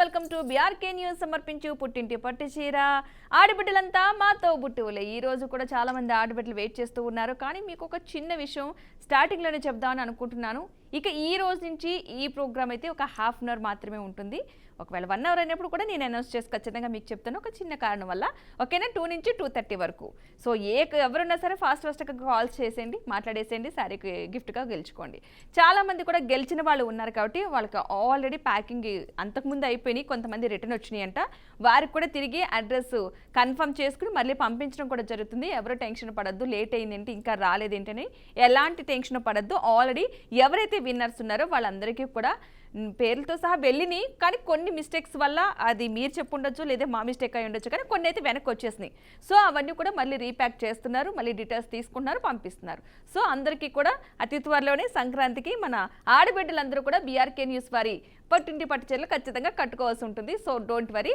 Welcome to BRK news సమర్పించు పుట్టింటి పట్టు చీర. ఆడబిడ్డలంతా మాతో బుట్టువులే. ఈ రోజు కూడా చాలా మంది ఆడబిడ్డలు వెయిట్ చేస్తూ ఉన్నారు. కానీ మీకు ఒక చిన్న విషయం స్టార్టింగ్ లోనే చెప్దామని అనుకుంటున్నాను. ఇక ఈ రోజు నుంచి ఈ ప్రోగ్రామ్ అయితే ఒక హాఫ్ అన్ అవర్ మాత్రమే ఉంటుంది. ఒకవేళ 1 అవర్ అయినప్పుడు కూడా నేను అనౌన్స్ చేసి ఖచ్చితంగా మీకు చెప్తాను. ఒక చిన్న కారణం వల్ల ఓకేనా, 2 నుంచి 2:30 వరకు. సో ఎవరున్నా సరే ఫాస్ట్గా కాల్ చేసేయండి, మాట్లాడేసేయండి, శారీకి గిఫ్ట్గా గెలుచుకోండి. చాలామంది కూడా గెలిచిన వాళ్ళు ఉన్నారు కాబట్టి వాళ్ళకి ఆల్రెడీ ప్యాకింగ్ అంతకుముందు అయిపోయినాయి, కొంతమంది రిటర్న్ వచ్చినాయి అంట. వారికి కూడా తిరిగి అడ్రస్ కన్ఫర్మ్ చేసుకుని మళ్ళీ పంపించడం కూడా జరుగుతుంది. ఎవరు టెన్షన్ పడద్దు, లేట్ అయిందేంటి ఇంకా రాలేదేంటని ఎలాంటి టెన్షన్ పడద్దు. ఆల్రెడీ ఎవరైతే విన్నర్స్ ఉన్నారో వాళ్ళందరికీ కూడా పేర్లతో సహా వెళ్ళినాయి. కానీ కొన్ని మిస్టేక్స్ వల్ల అది మీరు చెప్పుండొచ్చు, లేదా మా మిస్టేక్ అయి ఉండొచ్చు, కానీ కొన్ని అయితే వెనక్కి వచ్చేసినాయి. సో అవన్నీ కూడా మళ్ళీ రీప్యాక్ చేస్తున్నారు, మళ్ళీ డీటెయిల్స్ తీసుకుంటున్నారు, పంపిస్తున్నారు. సో అందరికీ కూడా అతి త్వరలోనే సంక్రాంతికి మన ఆడబిడ్డలందరూ కూడా బీఆర్కే న్యూస్ వారి పట్టింటి పట్టు చీరలు ఖచ్చితంగా కట్టుకోవాల్సి ఉంటుంది. So don't worry.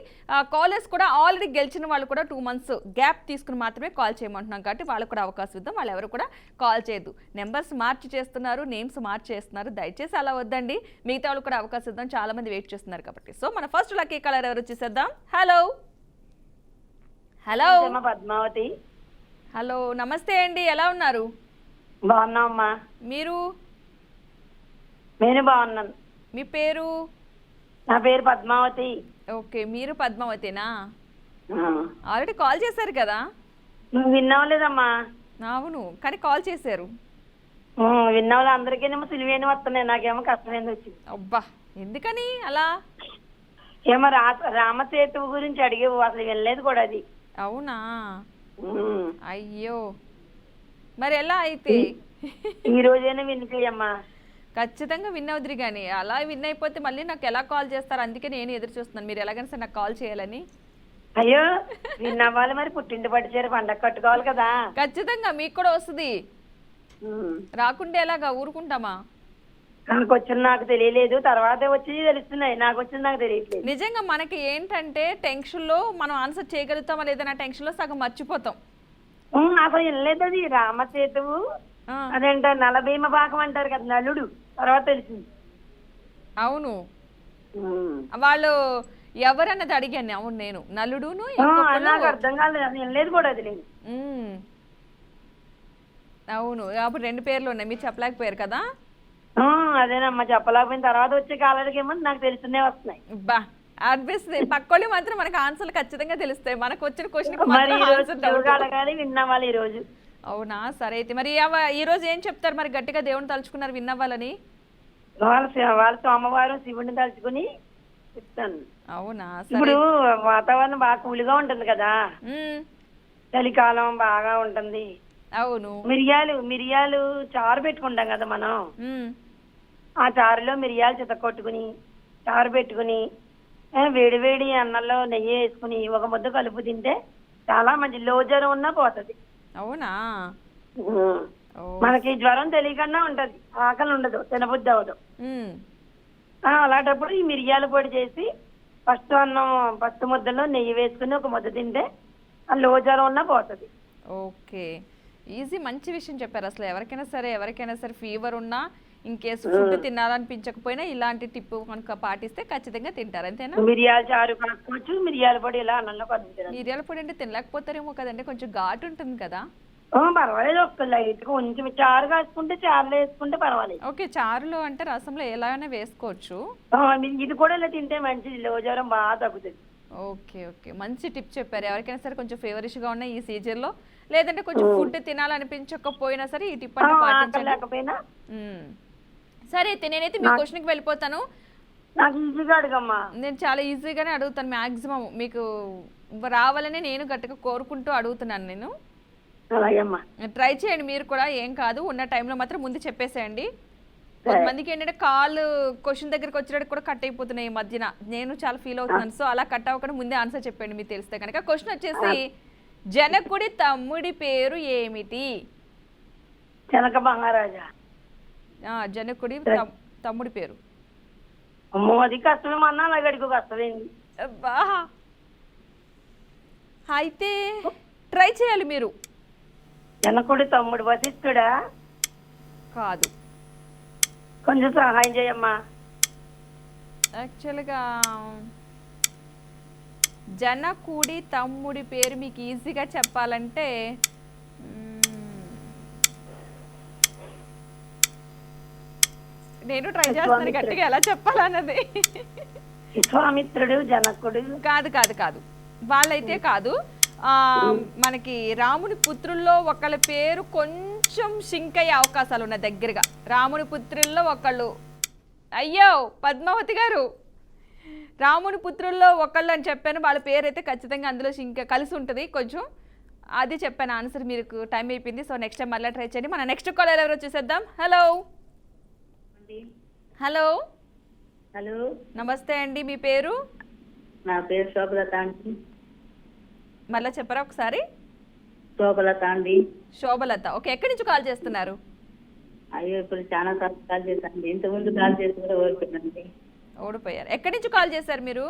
కాలర్స్ కూడా ఆల్రెడీ గెలిచిన వాళ్ళు కూడా 2 months గ్యాప్ తీసుకుని మాత్రమే కాల్ చేయమంటున్నాం కాబట్టి వాళ్ళకు కూడా అవకాశం ఇద్దాం. వాళ్ళు ఎవరు కూడా కాల్ చేయొద్దు. నెంబర్స్ మార్చి చేస్తున్నారు, నేమ్స్ మార్చి చేస్తున్నారు. దయచేసి అలా వద్దండి. మిగతా వాళ్ళు కూడా అవకాశం ఇద్దాం, చాలా మంది వెయిట్ చేస్తున్నారు కాబట్టి. సో మన ఫస్ట్ లక్కీ కలర్ ఎవరు చూసేద్దాం. Hello hello Padmavati. హలో నమస్తే అండి, ఎలా ఉన్నారు? బాగున్నామ్మా. మీరు? నేను బాగున్నాను. మీ పేరు? నా పేరు పద్మావతి. ఓకే, మీరు పద్మావతేనా? ఆల్రెడీ కాల్ చేశారు కదా. నువ్వు విన్నావు లేదమ్మా? అవును, కానీ కాల్ చేశారు. విన్నావు. అందరికేమో సులువేని వస్తున్నాయి, నాకేమో కష్టమైంది వచ్చింది. అబ్బా, ఎందుకని అలా? ఏమో రామసేతు గురించి అడిగేవు, అసలు వినలేదు కూడా అది. అవునా? అయ్యో, మరి ఎలా అయితే? ఈ రోజైనా వినిపోయమ్మా. ఖచ్చితంగా విన్ అవుద్రి. కానీ అలా విన్ అయిపోతే మళ్ళీ నాకు ఎలా కాల్ చేస్తారు? అందుకే నేను ఎదురు చూస్తున్నాను మీరు ఎలాగైనా సరే నాకు కాల్ చేయాలని. అయ్యో, విన్ అవ్వాలి మరి. పుట్టింటి పట్టు చీర పండగ కట్టుకోవాలి కదా. ఖచ్చితంగా మీకు కూడా వస్తుంది. రాకుంటే ఎలాగా ఊరుకుంటామా? నాకు వచ్చిన నాకు తెలియలేదు, తర్వాత వచ్చి తెలుస్తున్నాయి. నాకు వచ్చింది నాకు తెలియట్లేదు. నిజంగా మనకి ఏంటంటే టెన్షన్ లో మనం ఆన్సర్ చేయగలుగుతామా లేదన్న టెన్షన్ లో సగం మర్చిపోతాం. అసలు వినలేదు అది. రామసేతువు అదేంట నలభీమ భాగం అంటారు కదా, నలుడు. తర్వాత తెలిసింది. అవును, వాళ్ళు ఎవరన్నది అడిగాను. అవును, నేను నలుడును. నాకు అర్థం కాలేదు, వినలేదు కూడా అది నేను. అవును, అప్పుడు 2 పేర్లు ఉన్నాయి, మీరు చెప్పలేకపోయారు కదా. అదేనమ్మా, చెప్పలేకపోయిన తర్వాత వచ్చే కాలాలకి ఏమో నాకు తెలుసునే వస్తున్నాయి. బా అనిపిస్తుంది. పక్కోళ్ళు మాత్రం మనకు ఆన్సర్లు ఖచ్చితంగా తెలుస్తాయి. మనకు వచ్చిన క్వశ్చన్ విన్నవాలి ఈ రోజు. అవునా? సరే అయితే మరి ఈ రోజు ఏం చెప్తారు? మరి గట్టిగా దేవుని తలుచుకున్నారు విన్ అవ్వాలని. వాళ్ళ సోమవారం శివుడిని తలుచుకుని చెప్తాను. అవునా? ఇప్పుడు వాతావరణం బాగా కూల్గా ఉంటుంది కదా, చలికాలం బాగా ఉంటుంది. అవును. మిరియాలు చారు పెట్టుకుంటాం కదా మనం. ఆ చారులో మిరియాలు చితకొట్టుకుని చారు పెట్టుకుని వేడి వేడి అన్నంలో నెయ్యి వేసుకుని ఒక ముద్ద కలుపు తింటే చాలా మంచి లో జ్వరం ఉన్నా పోతుంది. అవునా? మనకి జ్వరం తెలియకుండా ఉంటది, ఆకలి ఉండదు, తినబుద్ధి అవ్వదు. అలాంటప్పుడు ఈ మిరియాల పొడి చేసి ఫస్ట్ ముద్దలో నెయ్యి వేసుకుని ఒక ముద్ద తింటే ఆ లో జ్వరం ఉన్నా పోతుంది. ఓకే, ఈజీ, మంచి విషయం చెప్పారు. అసలు ఎవరికైనా సరే ఫీవర్ ఉన్నా, ఇన్ కేసు ఫుడ్ తినాలనిపించకపోయినా ఇలాంటి టిప్ కనుక పాటిస్తే ఖచ్చితంగా తింటారు. అంతేనా? మిరియాల చారు కాసుకోవచ్చు, మిరియాల పొడి ఇలా అన్నంలో కలుపుతారు. మిరియాల పొడి అంటే తినలేకపోతారేమో కదండి, కొంచెం ఘాటు ఉంటుంది కదా. పర్వాలేదు, ఒక లైట్ కొంచెం చారు కాసుకుంటే చారులో వేసుకుంటే పర్వాలేదు. ఓకే, చారులో అంటే రసంలో ఎలా అయినా వేసుకోవచ్చు. ఇది కూడా ఇలా తింటే మంచిది, లో జ్వరం బాగా తగ్గుతుంది. ఓకే ఓకే, మంచి టిప్ చెప్పారు. ఎవరికైనా సరే కొంచెం ఫేవరిష్గా ఉన్న ఈ సీజన్ లో, లేదంటే కొంచెం ఫుడ్ తినాలనిపించకపోయినా సరే ఈ టిప్ అంటే పాటించలేకపోయినా. సరే అయితే నేనైతే మీ క్వశ్చన్కి వెళ్ళిపోతాను. నాకు ఈజీగా అడగమ్మా. నేను చాలా ఈజీగానే అడుగుతాను. మ్యాక్సిమం మీకు రావాలని నేను గట్టిగా కోరుకుంటూ అడుగుతున్నాను. నేను ట్రై చేయండి మీరు కూడా, ఏం కాదు. ఉన్న టైంలో మాత్రం ముందు చెప్పేసేయండి. కొంతమందికి ఏంటంటే కాల్ క్వశ్చన్ దగ్గరకు వచ్చేటప్పుడు కూడా కట్ అయిపోతున్నాయి ఈ మధ్యన. నేను చాలా ఫీల్ అవుతున్నాను. సో అలా కట్ అవ్వకుండా ముందే ఆన్సర్ చెప్పండి మీకు తెలిస్తే కనుక. క్వశ్చన్ వచ్చేసి, జనకుడి తమ్ముడి పేరు ఏమిటి? జనక మహారాజా. జనకుడి తమ్ముడి పేరు. అది కష్టమేమన్నా అలాగడికి కష్టమైంది. అయితే ట్రై చేయాలి మీరు. జనకుడి తమ్ముడు వశిష్ఠుడా? కాదు. కొంచెం సహాయం చేయమ్మా. యాక్చువల్గా జనకుడి తమ్ముడి పేరు మీకు ఈజీగా చెప్పాలంటే నేను ట్రై చేస్తాను గట్టిగా ఎలా చెప్పాలన్నది. విశ్వామిత్రుడు, జనకుడు. కాదు కాదు కాదు, వాళ్ళైతే కాదు. మనకి రాముని పుత్రుల్లో ఒకళ్ళ పేరు కొంచెం షింక్ అయ్యే అవకాశాలు ఉన్నాయి దగ్గరగా. రాముని పుత్రుల్లో ఒకళ్ళు, అయ్యో పద్మావతి గారు, రాముని పుత్రుల్లో ఒకళ్ళు అని చెప్పాను, వాళ్ళ పేరు అయితే ఖచ్చితంగా అందులో షింక్ కలిసి ఉంటుంది కొంచెం. అది చెప్పాను ఆన్సర్. మీకు టైం అయిపోయింది. సో నెక్స్ట్ టైం మళ్ళీ ట్రై చేయండి. మన నెక్స్ట్ కాలర్ ఎవరో చూసేద్దాం. హలో హలో హలో, నమస్తే అండి, మీ పేరు? నా పేరు శోభలత అండి. మళ్ళీ చెప్పరా ఒకసారి? శోభలత అండి. శోభలత, ఓకే. ఎక్కడి నుంచి కాల్ చేస్తున్నారు? అయ్యో, ఇప్పుడు చాలా సార్లు కాల్ చేశాను. ఇంతకుముందు కాల్ చేసి కూడా ఓడిపోయిందండి. ఓడిపోయారు. ఎక్కడి నుంచి కాల్ చేశారు మీరు?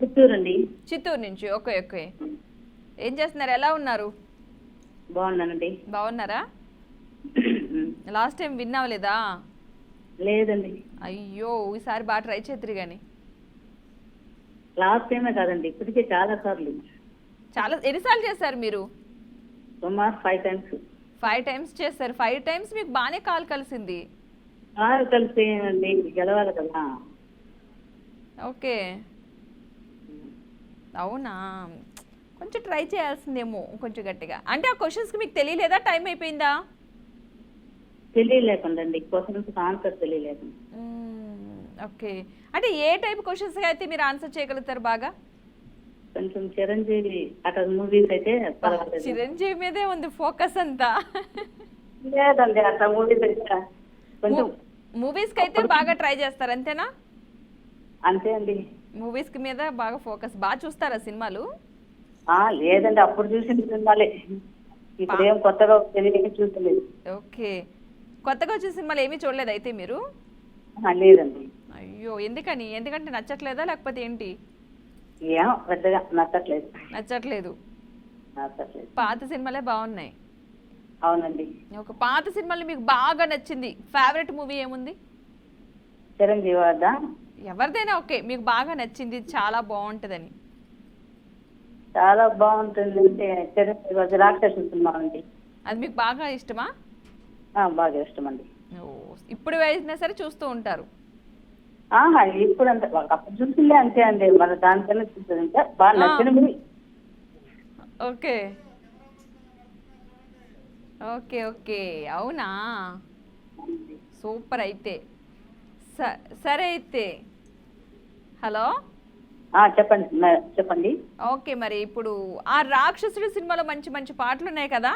చిత్తూరు అండి. చిత్తూరు నుంచి, ఓకే ఓకే. ఏం చేస్తున్నారు? ఎలా ఉన్నారు? బాగున్నానండి. బాగున్నారా? లాస్ట్ టైం విన్ అవ్వలేదా? లేదండి. అయ్యో, ఈసారి బాగా ట్రై చేద్దరు కానీ. లాస్ట్ టైమే కాదండి, ఇప్పటికే చాలా సార్లు. చాలా ఎన్నిసార్లు చేశారు మీరు? సుమారు 5 times. 5 times చేశారు. 5 times మీకు బాగానే కాల్ కలిసింది. కలిసి అండి, గెలవాలి కదా. ఓకే, అవునా? కొంచెం ట్రై చేయాల్సిందేమో కొంచెం గట్టిగా. అంటే ఆ క్వశ్చన్స్కి మీకు తెలియలేదా? టైం అయిపోయిందా? తెలియలేకుండా అండి, క్వశ్చన్స్ ఆన్సర్ తెలియలేదు. ఓకే, అంటే ఏ టైప్ క్వశ్చన్స్ అయితే మీరు ఆన్సర్ చేయగలుగుతారు బాగా? కొంచెం చిరంజీవి అక్కడ మూవీస్ అయితే పర్వాలేదు. చిరంజీవి మీదే ఉంది ఫోకస్ అంతా. లేదండి, అట్లా మూవీస్ అయితే కొంచెం మూవీస్కి అయితే బాగా ట్రై చేస్తారు అంతేనా? అంతే అండి. మూవీస్కి మీద బాగా ఫోకస్. బాగా చూస్తారా సినిమాలు? లేదండి, అప్పుడు చూసిన సినిమాలే. ఇప్పుడు ఏం కొత్తగా తెలియక చూడలేదు. ఓకే, కొత్తగా వచ్చిన సినిమాలు ఏమీ చూడలేదు అయితే మీరు? లేదండి. అయ్యో, ఎందుకని? ఎందుకంటే నచ్చట్లేదా లేకపోతే ఏంటి? ఏం పెద్దగా నచ్చట్లేదు. నచ్చట్లేదు. నచ్చట్లేదు. పాత సినిమాలే బాగున్నాయి. అవునండి. ఒక పాత సినిమాలు మీకు బాగా నచ్చింది ఫేవరెట్ మూవీ ఏముంది? చిరంజీవి వద్దా? ఎవరిదైనా ఓకే, మీకు బాగా నచ్చింది, చాలా బాగుంటుందని. చాలా బాగుంటుంది అంటే చిరంజీవి రాక్షసు సినిమా అండి. అది మీకు బాగా ఇష్టమా? బాగా ఇష్టం అండి. ఇప్పుడు వేసినా సరే చూస్తూ ఉంటారు? ఇప్పుడు అంతే, అప్పుడు చూసిందే అంతే అండి. మన దానికన్నా చూసిందంటే బాగా నచ్చిన మూవీ. ఓకే ఓకే ఓకే, అవునా? సూపర్ అయితే. సరే అయితే, హలో చెప్పండి చెప్పండి. ఓకే, మరి ఇప్పుడు ఆ రాక్షసుడి సినిమాలో మంచి మంచి పాటలు ఉన్నాయి కదా,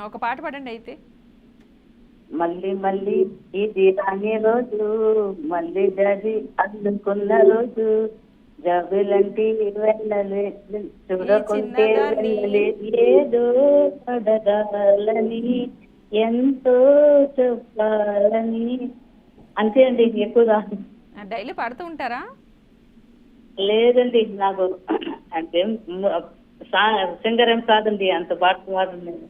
ఒక పాట పాడండి అయితే. మళ్ళీ మళ్ళీ ఇది రాని రోజు, మళ్ళీ జరి అందుకున్న రోజు, జబులంటి వెళ్ళలే చూడకుంటే వెళ్ళలే, ఏదో పడగాలని ఎంతో చెప్పాలని. అంతే అండి, ఎక్కువగా. డైలీ పాడుతూ ఉంటారా? లేదండి, నాకు అంటే సింగర్ ఏం కాదండి, అంత పాడుతున్నారు నేను.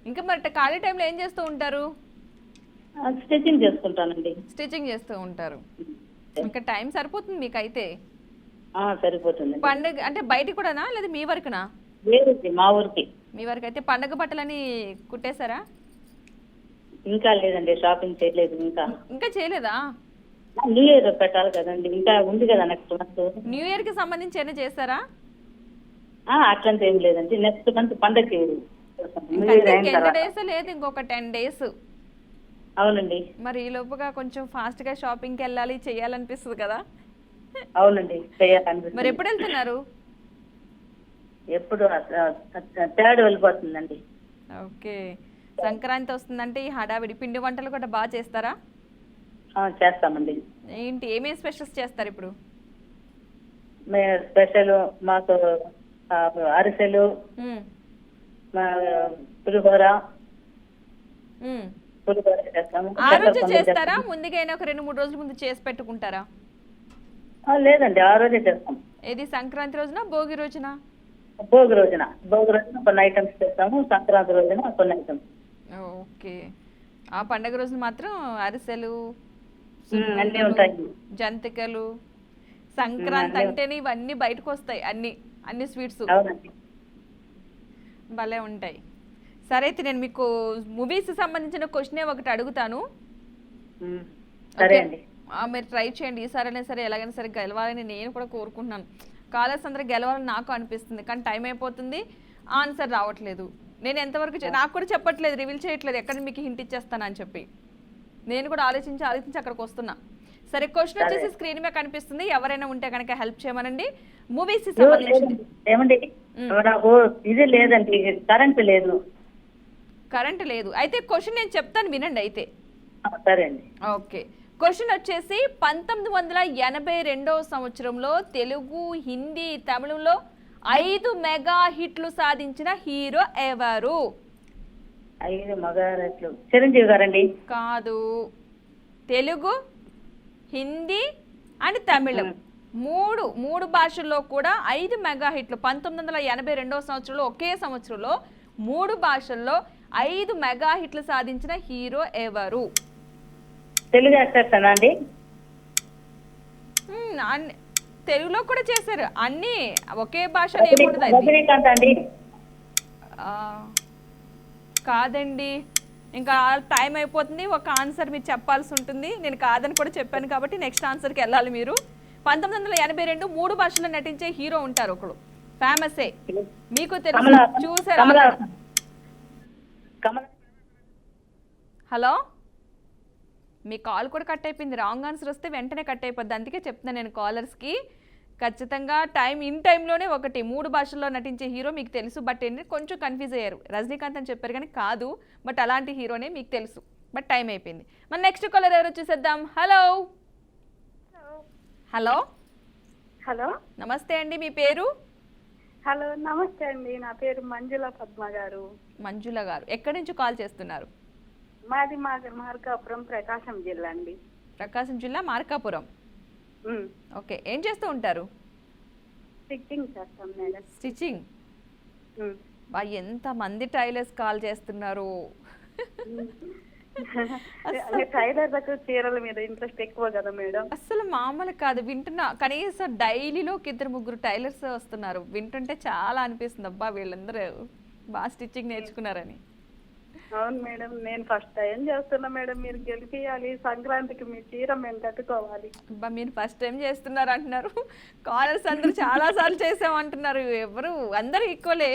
ఇంకా మరి ఖాళీ టైంలో ఏం చేస్తూ ఉంటారు? స్టిచ్చింగ్ చేసుకుంటానండి. స్టిచ్చింగ్ చేస్తూ ఉంటారు. ఇంకా టైం సరిపోతుంది మీకైతే? సరిపోతుంది. పండుగ అంటే బయటికి కూడానా లేదా మీ వరకునా? లేదండి, మా ఊరికి. మీ వరకు అయితే పండుగ బట్టలని కుట్టేశారా? ఇంకా లేదండి, షాపింగ్ చేయలేదు. ఇంకా చేయలేదా? న్యూ ఇయర్ పెట్టాలి కదండి, ఇంకా ఉంది కదా నెక్స్ట్ మంత్. న్యూ ఇయర్ కి సంబంధించి ఏమైనా చేస్తారా? అట్లంతా ఏం లేదండి, నెక్స్ట్ మంత్ పండగకి. డేస్ లేదు, ఇంకొక 10 days. అవునండి. మరి ఈ లోపుగా కొంచెం ఫాస్ట్ గా షాపింగ్కి వెళ్ళాలి, చేయాలనిపిస్తుంది కదా? అవునండి, చేయాలనిపిస్తుంది. మరి ఎప్పుడు వెళ్తున్నారు? ఎప్పుడు 3rd వెళ్ళిపోతుందండి. ఓకే, సంక్రాంతి వస్తుందంటే ఈ హడావిడి పిండి వంటలు కూడా బాగా చేస్తారా? చేస్తామండి. ఏంటి ఏమేమి స్పెషల్స్ చేస్తారు ఇప్పుడు? స్పెషల్ మాకు అరిసెలు, పులిహోర చేస్తాము. ఆ రోజు చేస్తారా? ముందుగైనా ఒక 2-3 రోజుల ముందు చేసి పెట్టుకుంటారా? లేదండి, ఆ రోజే చేస్తాం. ఏది సంక్రాంతి రోజున భోగి రోజున? భోగి రోజున కొన్ని ఐటమ్స్ చేస్తాము, సంక్రాంతి రోజున కొన్ని ఐటమ్స్. ఓకే, ఆ పండగ రోజున మాత్రం అరిసెలు అన్నీ ఉంటాయి. జంతికలు, సంక్రాంతి అన్నీ అంటేనే ఇవన్నీ బయటకు వస్తాయి, అన్ని అన్ని స్వీట్స్ అవునండి. భలే ఉంటాయి. సరే అయితే నేను మీకు మూవీస్ సంబంధించిన క్వశ్చనే ఒకటి అడుగుతాను. సరే ఓకే? అండి. మీరు ట్రై చేయండి, ఈసారైనా సరే ఎలాగైనా సరే గెలవాలని నేను కూడా కోరుకుంటున్నాను. కాలర్స్ అందరూ గెలవాలని నాకు అనిపిస్తుంది, కానీ టైం అయిపోతుంది, ఆన్సర్ రావట్లేదు. నేను ఎంతవరకు నాకు కూడా చెప్పట్లేదు, రివీల్ చేయట్లేదు ఎక్కడ మీకు హింట్ ఇచ్చేస్తానని చెప్పి. నేను కూడా ఆలోచించి అక్కడికి వస్తున్నా. సరే, క్వశ్చన్ వచ్చేసి స్క్రీన్ మీద కనిపిస్తుంది, ఎవరైనా ఉంటే కనుక హెల్ప్ చేయమనండి. మూవీస్ సంబంధించింది. ఏమండి, నాకు ఇది లేదండి, కరెంట్ లేదు. కరెంట్ లేదు, అయితే క్వశ్చన్ నేను చెప్తాను వినండి అయితే. సరే అండి. ఓకే, క్వశ్చన్ వచ్చేసి 1982 సంవత్సరంలో తెలుగు, హిందీ, తమిళంలో 5 మెగా హిట్లు సాధించిన హీరో ఎవరు? 5 మగారెట్లు చిరంజీవి గారండి. కాదు, తెలుగు, హిందీ అండ్ తమిళం మూడు భాషల్లో కూడా 5 మెగా హిట్లు 1982 సంవత్సరంలో, ఒకే సంవత్సరంలో 3 భాషల్లో 5 మెగా హిట్లు సాధించిన హీరో ఎవరు? తెలుగు యాక్టర్స్ అండి. తెలుగులో కూడా చేశారు, అన్ని ఒకే భాష. రజనీకాంత్ అండి. కాదండి, ఇంకా టైం అయిపోతుంది, ఒక ఆన్సర్ మీరు చెప్పాల్సి ఉంటుంది. నేను కాదని కూడా చెప్పాను కాబట్టి నెక్స్ట్ ఆన్సర్కి వెళ్ళాలి మీరు. 1982 3 భాషల్లో నటించే హీరో ఉంటారు ఒకడు, ఫేమసే, మీకు తెలుసు, చూసారా? హలో, మీ కాల్ కూడా కట్ అయిపోయింది. రాంగ్ ఆన్సర్ వస్తే వెంటనే కట్ అయిపోద్ది, అందుకే చెప్తున్నాను నేను కాలర్స్కి. ఖచ్చితంగా ఇన్ టైంలోనే ఒకటి 3 భాషల్లో నటించే హీరో మీకు తెలుసు, బట్ ఏంటంటే కొంచెం కన్ఫ్యూజ్ అయ్యారు. రజనీకాంత్ అని చెప్పారు కానీ కాదు, బట్ అలాంటి హీరోనే మీకు తెలుసు, బట్ టైం అయిపోయింది. మన నెక్స్ట్ కాలర్ ఎవరు చూసేద్దాం. హలో హలో హలో, నమస్తే అండి, మీ పేరు? హలో నమస్తే అండి, నా పేరు మంజుల పద్మ గారు. మంజుల గారు, ఎక్కడి నుంచి కాల్ చేస్తున్నారు? మాది మార్కాపురం, ప్రకాశం జిల్లా అండి. ప్రకాశం జిల్లా, మార్కాపురం. ఓకే, ఏం చేస్తూ ఉంటారు? స్టిచ్చింగ్ చేస్తాం మేడం. స్టిచ్చింగ్. ఎంత మంది టైలర్స్ కాల్ చేస్తున్నారు. టైలర్లకు చీరల మీద ఇంట్రెస్ట్ ఎక్కువ కదా మేడం. అసలు మామూలు కాదు, వింటున్నా కనీసం డైలీలో 2-3 టైలర్స్ వస్తున్నారు. వింటుంటే చాలా అనిపిస్తుంది, అబ్బా వీళ్ళందరూ బాగా స్టిచ్చింగ్ నేర్చుకున్నారని. అవును మేడం, నేను ఫస్ట్ టైం చేస్తున్నా మేడం, మీరు గెలిపియాలి. సంక్రాంతికి మీ చీర మేము కట్టుకోవాలి. అబ్బా, మీరు ఫస్ట్ టైం చేస్తున్నారు అంటున్నారు, కాలర్స్ అందరూ చాలా సార్లు చేసామంటున్నారు. ఎవరు అందరూ ఈక్వలే,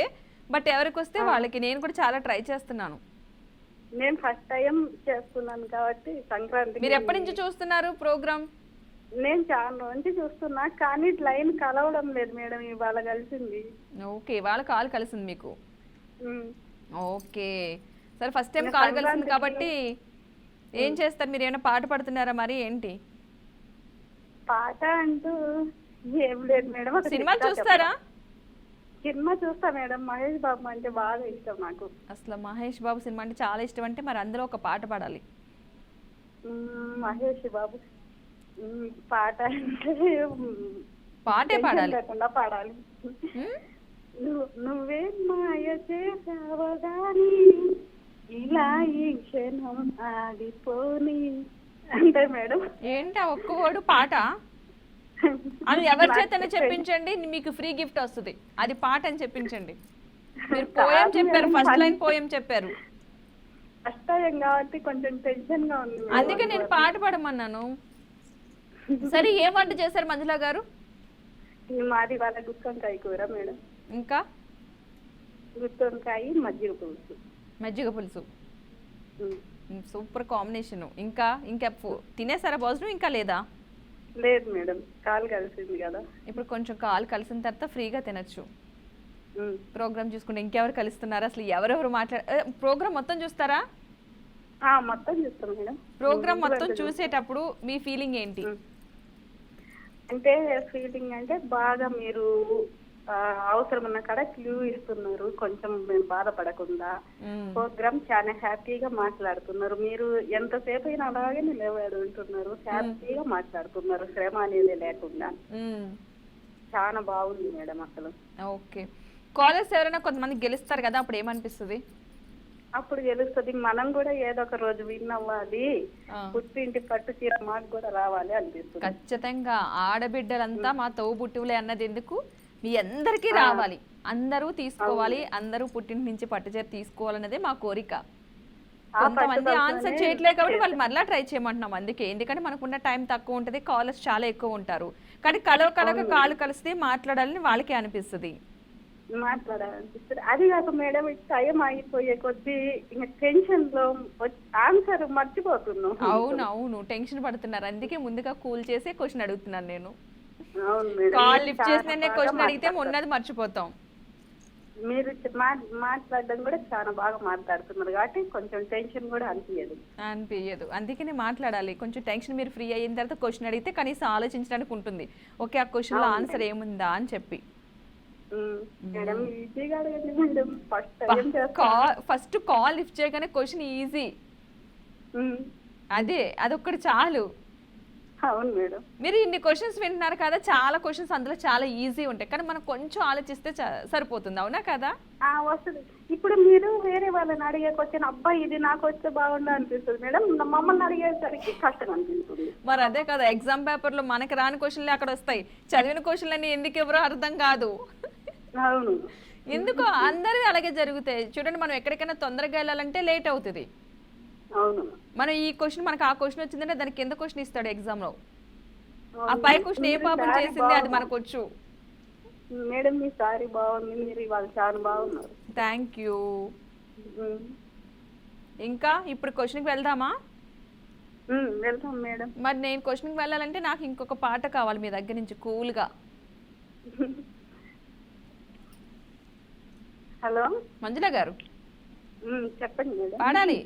బట్ ఎవరికి వస్తే వాళ్ళకి. నేను కూడా చాలా ట్రై చేస్తున్నాను. నేను ఫస్ట్ టైం చేస్తున్నాను కాబట్టి సంక్రాంతి. మీరు ఎప్పటి నుంచి చూస్తున్నారు ప్రోగ్రామ్? నేను చాలా నుంచి చూస్తున్నా, కానీ లైన్ కలవడం లేదు మేడం, ఇవాళ కలిసింది. ఓకే, వాళ్ళ కాల్ కలిసింది మీకు. ఓకే, సరే, ఫస్ట్ టైం కాల్ కలిసింది కాబట్టి ఏం చేస్తారు మీరు? ఏమైనా పాట పాడుతున్నారా మరి, ఏంటి? పాట అంటూ ఏం లేదు మేడం. సినిమాలు చూస్తారా? సినిమా చూస్తా మేడం, మహేష్ బాబు అంటే బాగా ఇష్టం నాకు. అసలు మహేష్ బాబు సినిమా అంటే చాలా ఇష్టం, అంటే మరి అందులో ఒక పాట పాడాలి. మహేష్ బాబు పాట అంటే పాటే పాడాలి. పాడాలి. నువ్వే మాయ చేసావగాని ఇలా ఈ క్షణం ఆడిపోని అంటే మేడం. ఏంటి ఆ ఒక్క వర్డ్ పాట? అది ఎవరి చేతనే చెప్పించండి, మీకు ఫ్రీ గిఫ్ట్ వస్తుంది. అది పాట అని చెప్పించండి. మీరు పోయం చెప్పారు, ఫస్ట్ లైన్ పోయం చెప్పారు. ఫస్ట్ టైం కాబట్టి కొంచెం టెన్షన్ గా ఉంది, అందుకే నేను పాట పాడమన్నాను. సరే, ఏం వంట చేశారు మంజుల గారు? మాది వాళ్ళ గుత్తొంకాయ కూర మేడం. ఇంకా గుత్తొంకాయ మజ్జిగ పులుసు. మజ్జిగ పులుసు, సూపర్ కాంబినేషన్. ఇంకా తినేసారా భోజనం? ఇంకా లేదా? లేదు మేడం, కాల్ కలిసింది కదా. ఇప్పుడు కొంచెం కాల్ కలిసిన తర్వాత ఫ్రీగా తినచ్చు. ప్రోగ్రామ్ చూసుకుంటే ఇంకెవరు కలుస్తున్నారు, అసలు ఎవరెవరు ప్రోగ్రామ్ మొత్తం చూస్తారా? మొత్తం చూస్తాం మేడం. ప్రోగ్రామ్ మొత్తం చూసేటప్పుడు మీ ఫీలింగ్ ఏంటి? అంటే ఫీలింగ్ అంటే బాగా మీరు అవసరం ఉన్న కాడ క్లూ ఇస్తున్నారు, కొంచెం మేము బాధపడకుండా. ప్రోగ్రామ్ చాలా హ్యాపీగా మాట్లాడుతున్నారు, మీరు ఎంతసేపు అయినా అలాగే నిలబడి ఉంటున్నారు, హ్యాపీగా మాట్లాడుతున్నారు, శ్రమ అనేది లేకుండా. చాలా బాగుంది మేడం అసలు. ఓకే, కాలర్స్ ఎవరైనా కొంతమంది గెలుస్తారు కదా, అప్పుడు ఏమనిపిస్తుంది? అప్పుడు తెలుస్తుంది మనం కూడా ఏదో ఒక రోజు విన్ అవ్వాలి, ఆ. పుట్టింటి పట్టు చీర మాకు కూడా రావాలి అనిపిస్తుంది. ఖచ్చితంగా ఆడబిడ్డలంతా మా తోబుట్టువులే అన్నది ఎందుకు మీ అందరికీ రావాలి, అందరూ తీసుకోవాలి, అందరూ పుట్టింటి నుంచి పట్టుచీర తీసుకోవాలన్నదే మా కోరిక. కొంతమంది ఆన్సర్ చేయట్లేదు కాబట్టి వాళ్ళు మళ్ళీ ట్రై చేయమంటున్నాం. అందుకే ఎందుకంటే మనకున్న టైం తక్కువ ఉంటుంది, కాలర్స్ చాలా ఎక్కువ ఉంటారు. కానీ కలవక కాలు కలిస్తే మాట్లాడాలని వాళ్ళకే అనిపిస్తుంది. మాట్లాడాలనిపిస్తుంది. అది కాక మేడం టైం అయిపోయే కొద్దీ ఇంకా టెన్షన్ లో ఆన్సర్ మర్చిపోతున్నాం. అవును టెన్షన్ పడుతున్నారు, అందుకే ముందుగా కూల్ చేసే క్వశ్చన్ అడుగుతున్నాను నేను. అవును మేడం, కాల్ లిఫ్ట్ చేసిన క్వశ్చన్ అడిగితే ఉన్నది మర్చిపోతాం. మీరు మాట్లాడడం కూడా చాలా బాగా మాట్లాడుతున్నారు కాబట్టి కొంచెం టెన్షన్ కూడా అనిపించదు. అందుకనే మాట్లాడాలి. కొంచెం టెన్షన్ మీరు ఫ్రీ అయిన తర్వాత క్వశ్చన్ అడిగితే కనీసం ఆలోచించడానికి ఉంటుంది. ఓకే ఆ క్వశ్చన్ లో ఆన్సర్ ఏముందా అని చెప్పి. ఫస్ట్ కాల్ లిఫ్ట్ చేయగానే క్వశ్చన్ ఈజీ, అదొక్కటి చాలు. అవును మేడం, మీరు ఇన్ని క్వశ్చన్స్ వింటున్నారు కదా, చాలా క్వశ్చన్స్ అందులో చాలా ఈజీ ఉంటాయి, కానీ మనం కొంచెం ఆలోచిస్తే సరిపోతుంది. అవునా కదా? వస్తుంది. ఇప్పుడు మీరు వేరే వాళ్ళని అడిగే క్వశ్చన్ అబ్బాయి ఇది నాకు వస్తే బాగుండా అనిపిస్తుంది మేడం, మమ్మల్ని అడిగేసరికి కష్టం అనిపిస్తుంది. మరి అదే కదా, ఎగ్జామ్ పేపర్ లో మనకి రాని క్వశ్చన్లు అక్కడ వస్తాయి, చదివిన క్వశ్చన్లు అన్ని ఎందుకు ఎవరో అర్థం కాదు. అవును, ఎందుకు అందరూ అలాగే జరుగుతాయి. చూడండి, మనం ఎక్కడికైనా తొందరగా వెళ్ళాలంటే లేట్ అవుతుంది. అవును, మనం ఈ క్వశ్చన్ మనకు ఆ క్వశ్చన్ వచ్చిందంటే దానికి కింద క్వశ్చన్ ఇస్తాడు ఎగ్జామ్ లో, ఆ పై క్వశ్చన్ ఏ పాపం చేసింది అది మనకు వచ్చు. మేడం మీ సారీ బాగుంది, మీరు ఇవాళ చాలా బాగున్నారు. Thank you. ఇంకా ఇప్పుడు క్వశ్చన్కి వెళ్దామా? వెళ్తాం మేడం. మరి నేను క్వశ్చన్కి వెళ్ళాలంటే నాకు ఇంకొక పాట కావాలి మీ దగ్గర నుంచి కూల్గా. హలో మంజుల గారు, చెప్పండి మేడం. పాడాలి.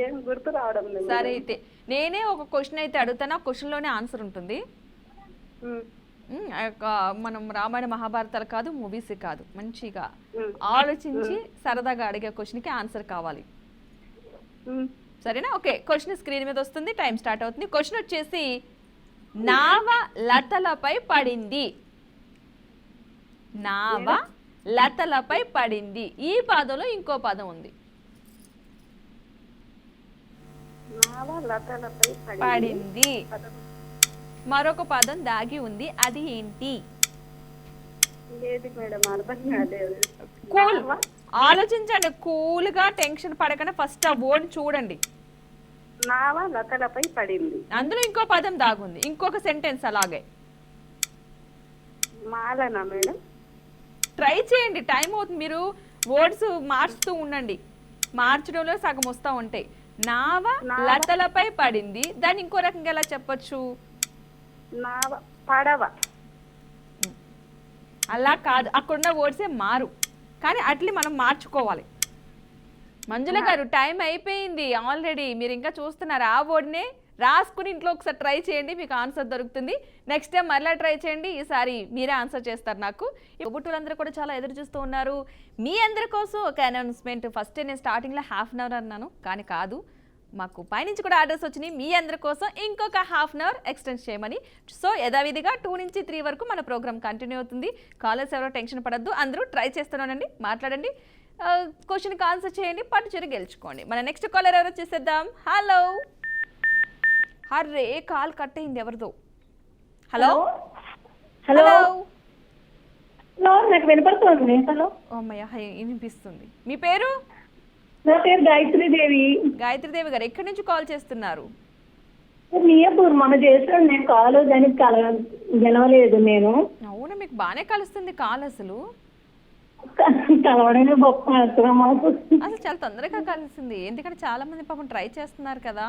ఏం గుర్తు రావడం లేదు. సరే అయితే నేనే ఒక క్వశ్చన్ అయితే అడుగుతాను, ఆ క్వశ్చన్ లోనే ఆన్సర్ ఉంటుంది. మనం రామాయణ మహాభారతాలు కాదు, మూవీస్ కాదు, మంచిగా ఆలోచించి సరదాగా అడిగే క్వశ్చన్ కి ఆన్సర్ కావాలి. సరేనా? ఓకే, క్వశ్చన్ స్క్రీన్ మీద వస్తుంది, టైం స్టార్ట్ అవుతుంది. క్వశ్చన్ వచ్చేసి నావ లతలపై పడింది. నావ లతలపై పడింది. ఈ పదంలో ఇంకో పదం ఉంది. పడింది, మరొక పదం దాగి ఉంది, అది ఏంటి? కూల్ ఆలోచించండి, కూల్ గా టెన్షన్ పడకుండా ఫస్ట్ ఆ వర్డ్ చూడండి. నావ లతలపై పడింది, అందులో ఇంకో పదం దాగుంది, ఇంకొక సెంటెన్స్ అలాగే. మాలనా మేడం? ట్రై చేయండి, టైం అవుతుంది. మీరు వర్డ్స్ మార్చుతూ ఉండండి, మార్చడంలో సగం వస్తూ ఉంటాయి. నావ లతలపై పడింది, దాన్ని ఇంకో రకంగా ఎలా చెప్పొచ్చు? నావ పడవ. అలా కాదు, అక్కడున్న వర్డ్సే మారు, కానీ అట్లీ మనం మార్చుకోవాలి. మంజుల గారు టైం అయిపోయింది ఆల్రెడీ, మీరు ఇంకా చూస్తున్నారు. ఆ వర్డ్నే రాసుకుని ఇంట్లో ఒకసారి ట్రై చేయండి, మీకు ఆన్సర్ దొరుకుతుంది. నెక్స్ట్ టైం మళ్ళీ ట్రై చేయండి, ఈసారి మీరే ఆన్సర్ చేస్తారు. నాకు బుట్టులందరూ కూడా చాలా ఎదురు చూస్తూ ఉన్నారు. మీ అందరి కోసం ఒక అనౌన్స్మెంట్. ఫస్ట్ నేను స్టార్టింగ్లో ½ అవర్ అన్నాను, కానీ కాదు, మాకు పైనుంచి కూడా ఆర్డర్స్ వచ్చినాయి మీ అందరి కోసం ఇంకొక ½ అవర్ ఎక్స్టెండ్ చేయమని. సో యథావిధిగా 2 నుంచి 3 వరకు మన ప్రోగ్రామ్ కంటిన్యూ అవుతుంది. కాలర్స్ ఎవరో టెన్షన్ పడద్దు, అందరూ ట్రై చేస్తున్నానండి, మాట్లాడండి, క్వశ్చన్కి ఆన్సర్ చేయండి, పట్టుచీర గెలుచుకోండి. మన నెక్స్ట్ కాలర్ ఎవరో చూసేద్దాం. హలో, హర్రే కాల్ కట్ అయింది ఎవరిదో. హలో హలో హలో, నాకు వినపడుతుంది. హలో, అమ్మయ్య వినిపిస్తుంది. మీ పేరు? నా పేరు గాయత్రీదేవి. గాయత్రీదేవి గారు ఎక్కడి నుంచి కాల్ చేస్తున్నారు? మియాపూర్. మన చేసాను నేను కాల్, దానికి గెలవలేదు నేను. అవును, మీకు బాగానే కలుస్తుంది కాల్. అసలు కలవడమే గొప్ప మాకు. అసలు చాలా తొందరగా కలిసింది, ఎందుకంటే చాలా మంది పాపం ట్రై చేస్తున్నారు కదా.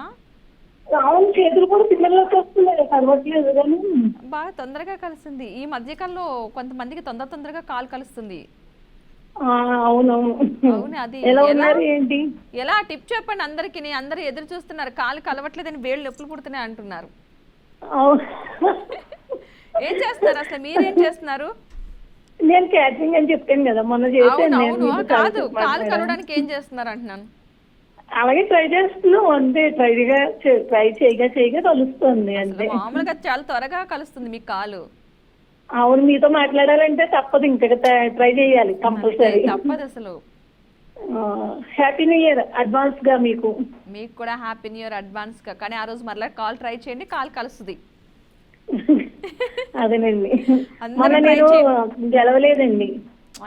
అవును, చేతులు కూడా పిల్లలకి వస్తున్నాయి, కలవట్లేదు కానీ బాగా తొందరగా కలిసింది. ఈ మధ్యకాలంలో కొంతమందికి తొందరగా కాల్ కలుస్తుంది. అవునవును. అవును, అది ఎలా ఉన్నారు ఏంటి? ఎలా టిప్ చెప్పండి అందరికి. అందరూ ఎదురు చూస్తున్నారు, కాలు కలవట్లేదని వేళ్ళు నొప్పులు పుడుతున్నాయి అంటున్నారు. ఏం చేస్తున్నారు అసలు, మీరేం చేస్తున్నారు? నేను క్యాటరింగ్ అని చెప్పాను కదా మొన్న చేశాను. కాదు, కాలు కలవడానికి ఏం చేస్తున్నారు అంటున్నాను. అలాగే ట్రై చేస్తున్నాం అంతే, ట్రై చేయగా కలుస్తుంది అంతే. మామూలుగా చాలా త్వరగా కలుస్తుంది మీ కాలు. అవును, మీతో మాట్లాడాలంటే తప్పదు, ఇంకా ట్రై చేయాలి కంపల్సరీ. తప్పదు అసలు. హ్యాపీ న్యూ ఇయర్ అడ్వాన్స్ గా మీకు. మీకు కూడా హ్యాపీ న్యూ ఇయర్ అడ్వాన్స్ గా. కానీ ఆ రోజు మరలా కాల్ ట్రై చేయండి, కాల్ కలుస్తుంది. అదేనండి, అందరూ మొన్న try నేను చేయండి. గెలవలేదండి.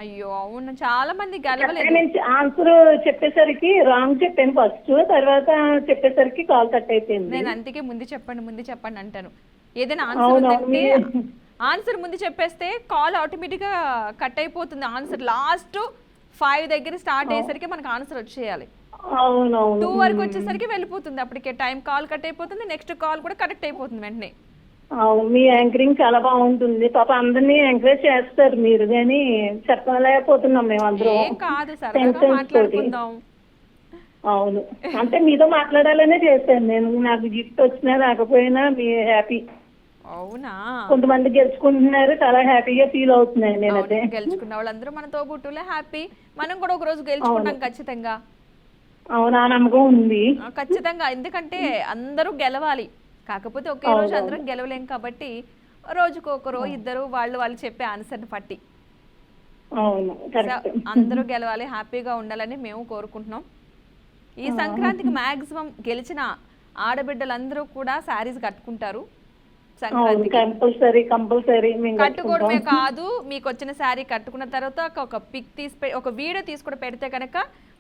అయ్యో అవును, చాలా మంది గెలవలేదు. నేను ఆన్సర్ చెప్పేసరికి రాంగ్ చెప్పాను ఫస్ట్, తర్వాత చెప్పేసరికి కాల్ కట్ అయిపోయింది. నేను అందుకే ముందు చెప్పండి అంటాను. ఏదైనా ఆన్సర్ అవును, ఉందంటే అవును. ఆన్సర్ ముందు చెప్పేస్తే కాల్ ఆటోమేటిక్ గా కట్ అయిపోతుంది. ఆన్సర్ లాస్ట్ 5 దగ్గర స్టార్ట్ అయ్యేసరికి మనకు ఆన్సర్ వచ్చేయాలి. అవునవును. 2 వరకు వచ్చేసరికి వెళ్ళిపోతుంది, అప్పటికే టైం కాల్ కట్ అయిపోతుంది, నెక్స్ట్ కాల్ కూడా కనెక్ట్ అయిపోతుంది వెంటనే. అవును, మీ యాంకరింగ్ చాలా బాగుంటుంది. పాప అందరినీ ఎంకరేజ్ చేస్తారు మీరు, కానీ చెప్పలేకపోతున్నాం మేము అందరం. ఏం కాదు, సరదాగా Tensions తోటి. మాట్లాడుకుందాం. అవును, అంటే మీతో మాట్లాడాలనే చేశాను నేను. నాకు గిఫ్ట్ వచ్చినా రాకపోయినా మీ హ్యాపీ. అవునా? కొంతమంది గెలుచుకుంటున్నారు, చాలా హ్యాపీగా ఫీల్ అవుతున్నాను నేనైతే. అవును, గెలుచుకున్న వాళ్ళందరూ మన తోబుట్టులే, హ్యాపీ. మనం కూడా ఒక రోజు గెలుచుకుంటాం ఖచ్చితంగా. అవును, ఆ నమ్మకం ఉంది. ఖచ్చితంగా, ఎందుకంటే అందరూ గెలవాలి. కాకపోతే ఒకే రోజు అందరం గెలవలేం కాబట్టి రోజుకు ఒకరు ఇద్దరు వాళ్ళు చెప్పే ఆన్సర్ని పట్టి అవును, కరెక్ట్. అందరూ గెలవాలి, హ్యాపీగా ఉండాలని మేము కోరుకుంటున్నాం. ఈ సంక్రాంతికి మాక్సిమం గెలిచిన ఆడబిడ్డలందరూ కూడా శారీస్ కట్టుకుంటారు. సంక్రాంతికి కంపల్సరీ కట్టుకోవడమే కాదు, మీకు వచ్చిన శారీ కట్టుకున్న తర్వాత ఒక పిక్ తీసి ఒక వీడియో తీసి కూడా పెడితే కనుక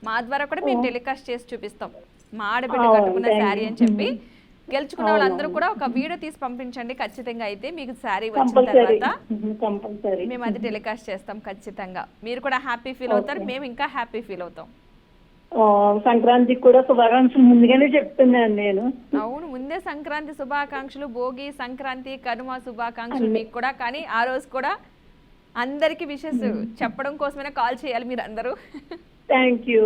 మా ద్వారా కూడా మేము టెలికాస్ట్ చేసి చూపిస్తాం, మా ఆడబిడ్డ కట్టుకున్న శారీ అని చెప్పి. గెలుచుకున్న వాళ్ళందరూ కూడా ఒక వీడియో తీసి పంపించండి ఖచ్చితంగా. అయితే మీకు శారీ వచ్చిన తర్వాత మేము అది టెలికాస్ట్ చేస్తాం ఖచ్చితంగా. మీరు కూడా హ్యాపీ ఫీల్ అవుతారు, మేము ఇంకా హ్యాపీ ఫీల్ అవుతాం. సంక్రాంతికి కూడా శుభాకాంక్షలు ముందుగానే చెప్తున్నాను నేను. అవును, ముందే సంక్రాంతి శుభాకాంక్షలు, భోగి, సంక్రాంతి, కనుమ శుభాకాంక్షలు మీకు కూడా. కానీ ఆ రోజు కూడా అందరికి విషెస్ చెప్పడం కోసమైనా కాల్ చేయాలి మీరు అందరూ. థ్యాంక్ యూ,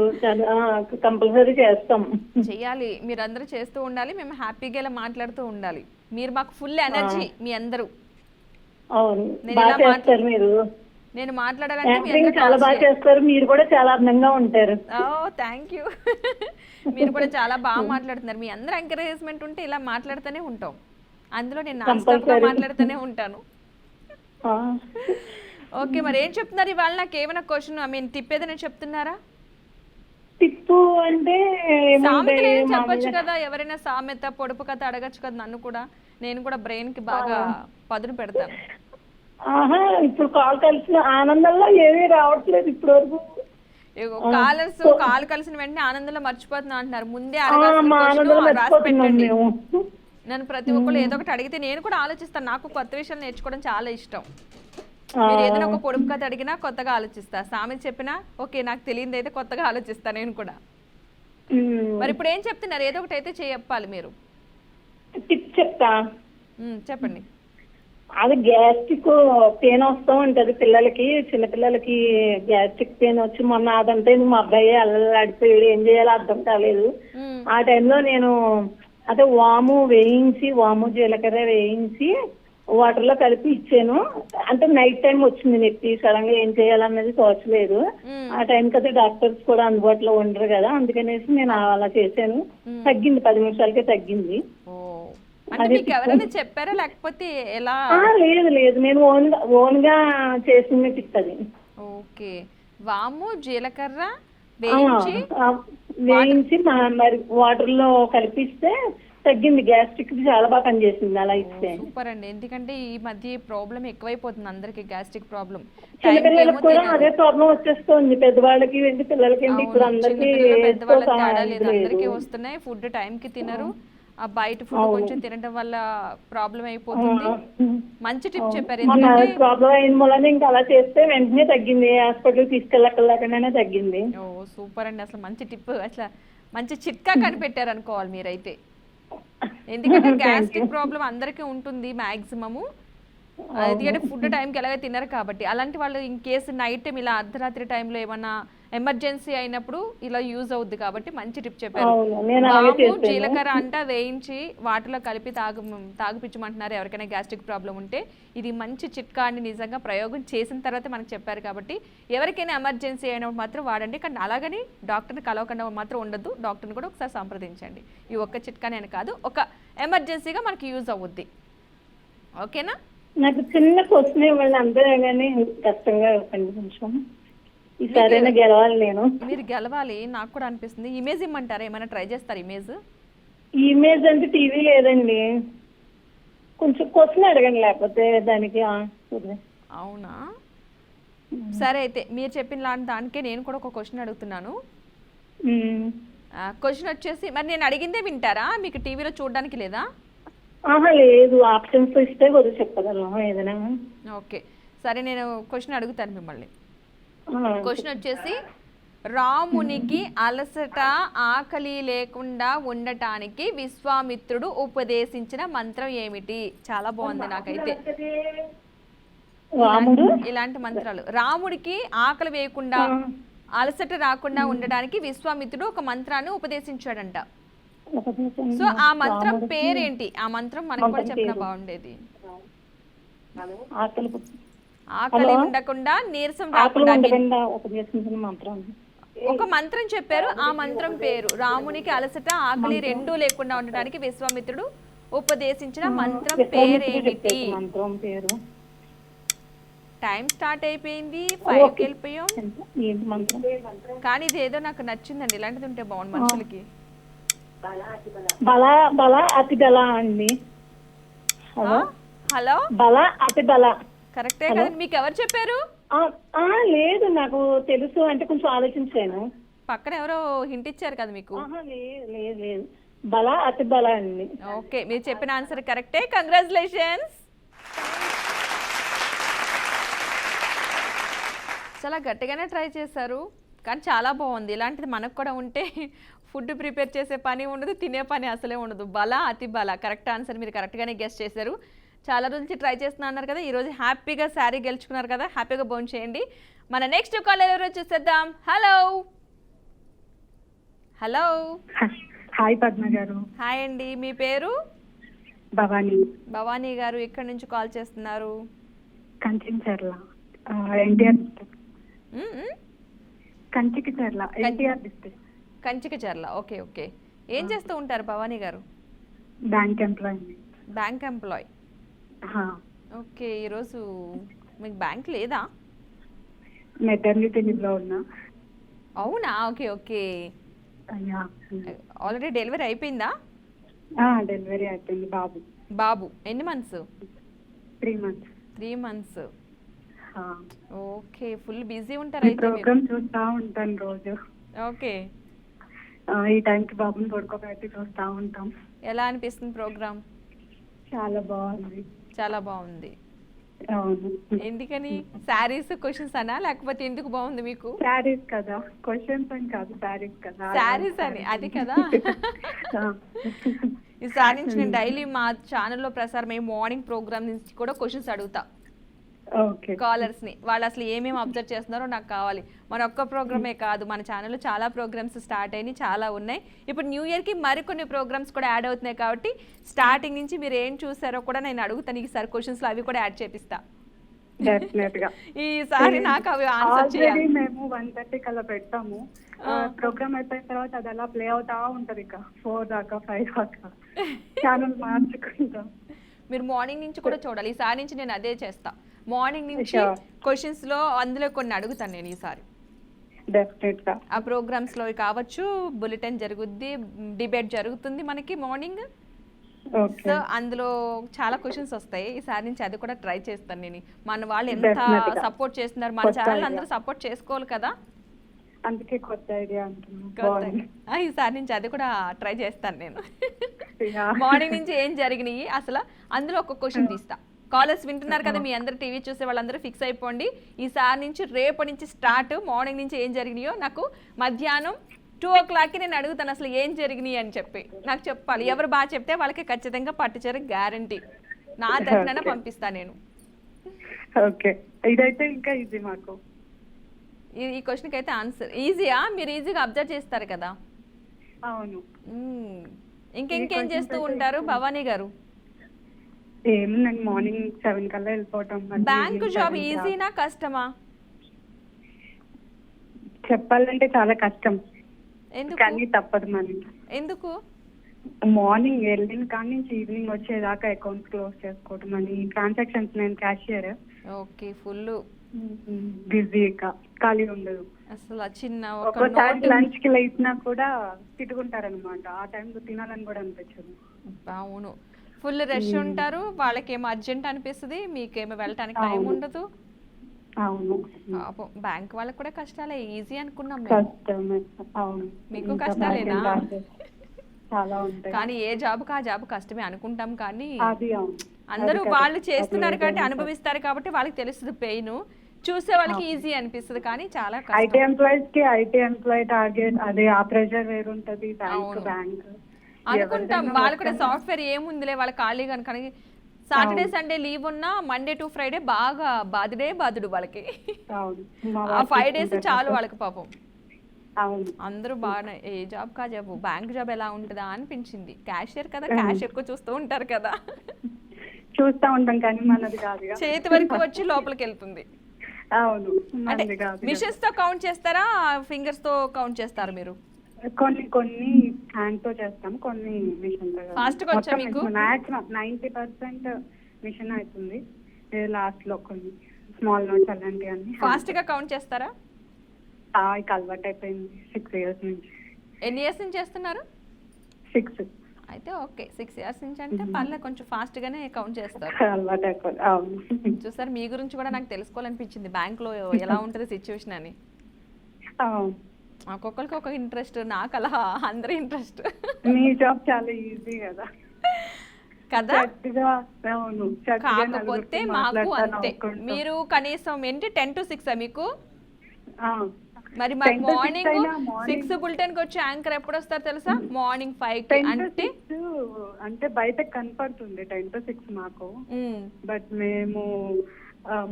కంపల్సరీ చేస్తాం. చెయ్యాలి, మీరు అందరూ చేస్తూ ఉండాలి, మేము హ్యాపీగా ఇలా మాట్లాడుతూ ఉండాలి. మీరు మాకు ఫుల్ ఎనర్జీ మీ అందరూ. అవును, బాగా చేస్తారు మీరు. నేను మాట్లాడాలంటే మీ యాంకరింగ్ చాలా బాగా చేస్తారు, మీరు కూడా చాలా అందంగా ఉంటారు. Thank you. మీరు కూడా చాలా బాగా మాట్లాడుతున్నారు. మీ అందరూ ఎంకరేజ్మెంట్ ఉంటే ఇలా మాట్లాడుతూనే ఉంటాం. అందులో నేను నాన్ స్టాప్ గా మాట్లాడుతూనే ఉంటాను. ఓకే, మరి ఏం చెప్తున్నారు ఇవాళ? నాకు ఏమైనా క్వశ్చన్ టిప్ ఏదైనా చెప్తున్నారా? టిప్పు అంటే సామెతలు ఏం చెప్పొచ్చు కదా, ఎవరైనా సామెత, పొడుపు కథ అడగచ్చు కదా నన్ను కూడా. నేను కూడా బ్రెయిన్ కి బాగా పదును పెడతాను. ఇప్పుడు కాల్ కలిసిన ఆనందంలో ఏమీ రావట్లేదు ఇప్పటి వరకు. కాల్ కలిసిన వెంటనే ఆనందంలో మర్చిపోతున్నా అంటున్నారు. ముందే రాసి పెట్టండి. నన్ను ప్రతి ఒక్కళ్ళు ఏదో ఒకటి అడిగితే నేను కూడా ఆలోచిస్తాను. నాకు కొత్త విషయాలు నేర్చుకోవడం చాలా ఇష్టం. మీరు ఏదైనా ఒక పొడుపు కథ అడిగినా కొత్తగా ఆలోచిస్తా, సామెత చెప్పినా ఓకే నాకు తెలియదు అయితే కొత్తగా ఆలోచిస్తా నేను కూడా. మరి ఇప్పుడు ఏం చెప్తున్నారు? ఏదో ఒకటి అయితే చెప్పాలి మీరు. టిప్ చెప్తా, చెప్పండి. అది గ్యాస్ట్రిక్ పెయిన్ వస్తూ ఉంటది పిల్లలకి, చిన్నపిల్లలకి గ్యాస్ట్రిక్ పెయిన్ వచ్చి మొన్న అదంతా మా అబ్బాయి అల్లడిపోయాడు, ఏం చేయాలో అర్థం కాలేదు. ఆ టైంలో నేను అదే వాము జీలకర్ర వేయించి వాటర్ లో కలిపి ఇచ్చాను. అంటే నైట్ టైం వచ్చింది నొప్పి, సడన్ గా ఏం చేయాలన్నది తోచలేదు. ఆ టైం కదా డాక్టర్స్ కూడా అందుబాటులో ఉండరు కదా, అందుకనేసి నేను అలా చేశాను. తగ్గింది, 10 నిమిషాలకే తగ్గింది. చెప్పారా లేకపోతే ఎలా? లేదు, నేను ఓన్ గా చేసిన టిప్ అది. ఓకే, వాము జీలకర్ర వేయించి మరి వాటర్ లో కలిపిస్తే తగ్గింది. గ్యాస్ట్రిక్ చాలా బాగా పనిచేసింది అలా ఇస్తే. సూపర్ అండి, ఎందుకంటే ఈ మధ్య ప్రాబ్లం ఎక్కువైపోతుంది అందరికి, గ్యాస్ట్రిక్ ప్రాబ్లం. చిన్నపిల్లలకు కూడా అదే ప్రాబ్లం వచ్చేస్తుంది, పెద్దవాళ్ళకి ఏంటి పిల్లలకి ఏంటి, ఇప్పుడు అందరికీ వస్తున్నాయి. ఫుడ్ టైం కి తినరు, ఆ బయట ఫుడ్ కొంచెం తినడం వల్ల ప్రాబ్లం అయిపోతుంది. మంచి టిప్ చెప్పారు. ప్రాబ్లం అయిన మూలన ఇంకా అలా చేస్తే వెంటనే తగ్గింది, హాస్పిటల్ తీసుకెళ్ళక్కర్లేకుండానే తగ్గింది. ఓ సూపర్ అండి, అసలు మంచి టిప్, అసలు మంచి చిట్కా కనిపెట్టారు అనుకోవాలి మీరైతే. ఎందుకంటే గ్యాస్ట్రిక్ ప్రాబ్లం అందరికీ ఉంటుంది మాక్సిమము, ఎందుకంటే ఫుడ్ టైంకి ఎలాగో తినరు కాబట్టి. అలాంటి వాళ్ళు ఇన్ కేసు నైట్ టైం ఇలా అర్ధరాత్రి టైంలో ఏమన్నా ఎమర్జెన్సీ అయినప్పుడు ఇలా యూజ్ అవుద్ది కాబట్టి మంచి టిప్ చెప్పారు. వాము జీలకర్ర అంట వేయించి వాటిలో కలిపి తాగిపించమంటున్నారు ఎవరికైనా గ్యాస్ట్రిక్ ప్రాబ్లం ఉంటే. ఇది మంచి చిట్కా అని నిజంగా ప్రయోగం చేసిన తర్వాత మనకు చెప్పారు కాబట్టి ఎవరికైనా ఎమర్జెన్సీ అయినప్పుడు మాత్రం వాడండి. కానీ అలాగని డాక్టర్ని కలవకుండా మాత్రం ఉండద్దు, డాక్టర్ని కూడా ఒకసారి సంప్రదించండి. ఈ ఒక్క చిట్కా నేను కాదు, ఒక ఎమర్జెన్సీగా మనకి యూజ్ అవుద్ది. ఓకేనా? నాకు చిన్న క్వశ్చన్ ఇవ్వండి అంతే, కానీ కష్టంగా ఇవ్వండి కొంచెం. ఈసారైనా గెలవాలి నేను. మీరు గెలవాలి, నాకు కూడా అనిపిస్తుంది. ఇమేజ్ ఇమ్మంటారా? ఏమైనా ట్రై చేస్తారు ఇమేజ్? ఇమేజ్ అంటే టీవీ లేదండి, కొంచెం క్వశ్చన్ అడగండి లేకపోతే దానికి అవునా, సరే అయితే మీరు చెప్పిన లాంటి దానికే నేను కూడా ఒక క్వశ్చన్ అడుగుతున్నాను. క్వశ్చన్ వచ్చేసి, మరి నేను అడిగిందే వింటారా? మీకు టీవీలో చూడడానికి లేదా? లేదు, ఆప్షన్స్ ఇస్తే కొద్దిగా చెప్పగలను ఏదైనా. ఓకే సరే, నేను క్వశ్చన్ అడుగుతాను మిమ్మల్ని. క్వశ్చన్ వచ్చేసి, రామునికి అలసట ఆకలి లేకుండా ఉండటానికి విశ్వామిత్రుడు ఉపదేశించిన మంత్రం ఏమిటి? చాలా బాగుంది నాకైతే ఇలాంటి మంత్రాలు. రాముడికి ఆకలి వేయకుండా అలసట రాకుండా ఉండడానికి విశ్వామిత్రుడు ఒక మంత్రాన్ని ఉపదేశించాడంట. సో ఆ మంత్రం పేరేంటి? ఆ మంత్రం మనకు కూడా చెప్పినా బాగుండేది. ఆకలి ఉండకుండా, నీరసం రాకుండా ఒక మంత్రం చెప్పారు. ఆ మంత్రం పేరు, రామునికి అలసట ఆకలి రెండూ లేకుండా ఉండడానికి విశ్వామిత్రుడు ఉపదేశించిన మంత్రం పేరేమిటి? టైం స్టార్ట్ అయిపోయింది, 5కి వెళ్ళిపోయాం. కానీ ఇదేదో నాకు నచ్చిందండి, ఇలాంటిది ఉంటే బాగుంది మనుషులకి. బల అతి బల అండి. హలో, బల అతి బల కరెక్టే కదండి. మీకు ఎవరు చెప్పారు? లేదు, నాకు తెలుసు అంటే కొంచెం ఆలోచించాను. పక్కన ఎవరో హింట్ ఇచ్చారు కదా మీకు? లేదు, బల అతి బల అండి. ఓకే, మీరు చెప్పిన ఆన్సర్ కరెక్టే. కంగ్రాచులేషన్స్. చాలా గట్టిగానే ట్రై చేశారు, కానీ చాలా బాగుంది. ఇలాంటిది మనకు కూడా ఉంటే ఫుడ్ ప్రిపేర్ చేసే పని ఉండదు, తినే పని అసలే ఉండదు. బల అతి బల కరెక్ట్ ఆన్సర్. మీరు కరెక్ట్గానే గెస్ట్ చేశారు. చాలా రోజుల నుంచి ట్రై చేస్తున్నా అన్నారు కదా, ఈరోజు హ్యాపీగా శారీ గెలుచుకున్నారు కదా, హ్యాపీగా బౌన్ చేయండి. మన నెక్స్ట్ కాల్ ఎవరో చూసేద్దాం. Hello hello. హాయ్ పద్మ గారు. హాయ్ అండి, మీ పేరు? భవానీ. భవానీ గారు ఎక్కడి నుంచి కాల్ చేస్తున్నారు? Kanchikacherla, NTR district. Kanchikacherla, NTR district. Kanchikacherla, okay okay. ఏం చేస్తూ ఉంటారు Bhavani garu? Bank employee. Bank employee, okay. ఈరోజు మీకు బ్యాంక్ లేదా? మెటర్నిటీ లీవ్లో ఉన్నా. అవునా, ఓకే ఓకే. ఆల్రెడీ డెలివరీ అయిపోయిందా? డెలివరీ అయిపోయింది. బాబు ఎన్ని months? 3 months. 3 months. Okay, full busy ఉంటారు అయితే. ప్రోగ్రామ్ చూస్తా ఉంటాను రోజు. ఓకే, ఈ టైంకి బాబుని పడుకోబెట్టి చూస్తా ఉంటాం. ఎలా అనిపిస్తుంది ప్రోగ్రామ్? చాలా బాగుంది. చాలా బాగుంది. అవును. ఎందుకని? శారీస్ క్వశ్చన్స్ అనా, లేకపోతే ఎందుకు బాగుంది మీకు? శారీస్ కదా, క్వశ్చన్స్ అని కాదు, శారీస్ కదా. శారీస్ అని, అది కదా. ఈసారి నుంచి నేను డైలీ మా ఛానల్లో ప్రసారం అయ్యే మార్నింగ్ ప్రోగ్రామ్ నుంచి కూడా క్వశ్చన్స్ అడుగుతా కాలర్స్ ని. వాళ్ళు అసలు ఏమేమి అబ్జర్వ్ చేస్తున్నారో నాకు కావాలి. మన ఒక్క ప్రోగ్రామే కాదు, మన ఛానల్లో చాలా ప్రోగ్రామ్స్ స్టార్ట్ అయినాయి, చాలా ఉన్నాయి. ఇప్పుడు న్యూ ఇయర్ కి మరికొన్ని ప్రోగ్రామ్స్ కూడా యాడ్ అవుతున్నాయి కాబట్టి స్టార్టింగ్ నుంచి మీరు ఏం చూసారో కూడా నేను అడుగుతాను. ఈసారి క్వశ్చన్స్ లో అవి కూడా యాడ్ చేపిస్తా. ఈసారి నాకు అవి ఆన్సర్ చేయాలి. మేము 1:30 కల్లా పెడతాము. ప్రోగ్రామ్ అయిపోయిన తర్వాత అది అలా ప్లే అవుతా ఉంటది, ఇక 4 దాకా 5 దాకా ఛానల్ మార్చుకుంటాం. మీరు మార్నింగ్ నుంచి కూడా చూడాలి. ఈసారి నుంచి నేను అదే చేస్తా. మార్నింగ్ నుంచి క్వశ్చన్స్ లో అందులో కొన్ని అడుగుతాను నేను ఈసారి. ఆ ప్రోగ్రామ్స్ లో కావచ్చు, బులెటిన్ జరుగుద్ది, డిబేట్ జరుగుతుంది మనకి మార్నింగ్. సో అందులో చాలా క్వశ్చన్స్ వస్తాయి. ఈసారి నుంచి అది కూడా ట్రై చేస్తాను నేను. మన వాళ్ళు ఎంత సపోర్ట్ చేస్తున్నారు, మన ఛానల్ అందరూ సపోర్ట్ చేసుకోవాలి కదా, అందుకే కొత్త ఐడియా అంటున్నాను. ఈసారి నుంచి అది కూడా ట్రై చేస్తాను నేను. మార్నింగ్ నుంచి ఏం జరిగినాయి అసలు అందులో ఒక క్వశ్చన్ తీస్తా. కాలర్స్ వింటున్నారు కదా, మీ అందరు టీవీ చూసే వాళ్ళందరూ ఫిక్స్ అయిపోండి. ఈసారి నుంచి రేపటి నుంచి స్టార్ట్, మార్నింగ్ నుంచి ఏం జరిగినాయో నాకు మధ్యాహ్నం 2 o'clockకి నేను అడుగుతాను అసలు ఏం జరిగినాయి అని చెప్పి నాకు చెప్పాలి. ఎవరు బాగా చెప్తే వాళ్ళకి ఖచ్చితంగా పట్టుచీర గ్యారంటీ నా తరఫున పంపిస్తా నేను. ఓకే, ఇదైతే ఇంకా ఈజీ మాకు. ఈ క్వశ్చన్కి అయితే ఆన్సర్ ఈజీయా? మీరు ఈజీగా అబ్జర్వ్ చేస్తారు కదా. అవును. ఇంకేం చేస్తూ ఉంటారు భవానీ గారు? ఏముందండి, మార్నింగ్ 7 కల్లా వెళ్ళిపోవటం. బ్యాంకు జాబ్ ఈజీనా కష్టమా? చెప్పాలంటే చాలా కష్టం, ఎందుకు? కానీ తప్పదు మనకి. ఎందుకు? మార్నింగ్ వెళ్ళిన కాడి నుంచి ఈవినింగ్ వచ్చేదాకా అకౌంట్ క్లోజ్ చేసుకోవడం అని ట్రాన్సాక్షన్స్. నేను క్యాషియర్. ఓకే, ఫుల్ బిజీగా ఖాళీ ఉండదు. అసలు ఆ చిన్న ఒక ఒక్కోసారి నోట్. లంచ్ కి లేచినా కూడా తిట్టుకుంటారనమాట. ఆ టైంలో తినాలని కూడా అనిపించదు. అవును, ఫుల్ రష్ ఉంటారు, వాళ్ళకేమో అర్జెంట్ అనిపిస్తుంది, మీకేమో వెళ్ళటానికి టైం ఉండదు. అవును, పాపం బ్యాంక్ వాళ్ళకి కూడా కష్టాలే, ఈజీ అనుకున్నాం మేము. కష్టమే. అవును, మీకు ఇంకా కష్టాలేనా? back end process చాలా ఉంటాయి. కానీ ఏ జాబ్కి ఆ జాబ్ కష్టమే అనుకుంటాం, కానీ అది అవును. అందరూ అది వాళ్ళు correct. చేస్తున్నారు అది కాబట్టి నిజమే. అనుభవిస్తారు కాబట్టి వాళ్ళకి తెలుస్తుంది పెయిన్. చూసే వాళ్ళకి ఈజీ అనిపిస్తుంది, కానీ చాలా ఐటీ కష్టం ఎంప్లాయీస్ కి ఐటీ ఎంప్లాయీ టార్గెట్ అదే, ఆ ప్రెషర్ వేరుంటది. బ్యాంక్ అవును. బ్యాంక్ అనుకుంటాం వాళ్ళు కూడా సాఫ్ట్వేర్ ఏముందిలే వాళ్ళ ఖాళీగా కానీ సాటర్డే సండే లీవ్ ఉన్నా మండే టు ఫ్రైడే బాగా బాధుడు వాళ్ళకి. అవును. మా ఆ వాళ్ళు 5 days చూసుకుంటారు. చాలు వాళ్ళకి పాపం. అవును. అందరూ బాగా ఏ జాబ్ కా జాబ్, బ్యాంక్ జాబ్ ఎలా ఉంటుందా అనిపించింది. క్యాషియర్ కదా, క్యాష్ ఎక్కువ చూస్తూ ఉంటారు కదా, చూస్తా ఉంటాం కానీ మనది కాదుగా. చేతి వరకు వచ్చి లోపలికి వెళ్తుంది. అవును, అంటే మనది కాదు. మిషన్స్ తో కౌంట్ చేస్తారా, ఫింగర్స్ తో కౌంట్ చేస్తారా మీరు? కొన్ని హ్యాండ్ తో చేస్తాం, కొన్ని మిషన్ తో. Fast గా వచ్చా మీకు? మాక్సిమం 90% మిషన్ అవుతుంది. లాస్ట్ లో కొన్ని స్మాల్ నోట్స్ అలాంటివి అన్ని ఫాస్ట్ గా కౌంట్ చేస్తారా? ఇక అలవాటు అయిపోయింది 6 years నుంచి. ఎన్ని ఇయర్స్ నుంచి చేస్తున్నారు? 6 అయితే ఓకే, 6 years నుంచి అంటే పర్లేదు, కొంచెం ఫాస్ట్ గానే కౌంట్ చేస్తారు. అలవాటు అయిపోయింది. అవును. చూసారు, మీ గురించి కూడా నాకు తెలుసుకోవాలనిపించింది, బ్యాంక్ లో ఎలా ఉంటుంది సిచ్యువేషన్ అని. అవును. ఒక్కొక్కరికి ఒక ఇంట్రెస్ట్, నాకు అలా అందరి ఇంట్రెస్ట్ మీ జాబ్ చాలా ఈజీ కదా. కదా. చక్కగా, అవును, చక్కగా కాకపోతే నలుగురితో మాకు మాట్లాడతా అంతే, నవ్వుకుంటూ. మీరు కనీసం ఏంటి 10 to 6 మీకు? ఆ, మరి మాకు 10 to 6 మార్నింగ్ అయినా morning 6 బులెటిన్ కి వచ్చి యాంకర్ ఎప్పుడు వస్తారు తెలుసా? మార్నింగ్ 5 కి. 10 to అంటే 6 అంటే బయట కనపడుతుంది 10 to 6 మాకు. బట్ మేము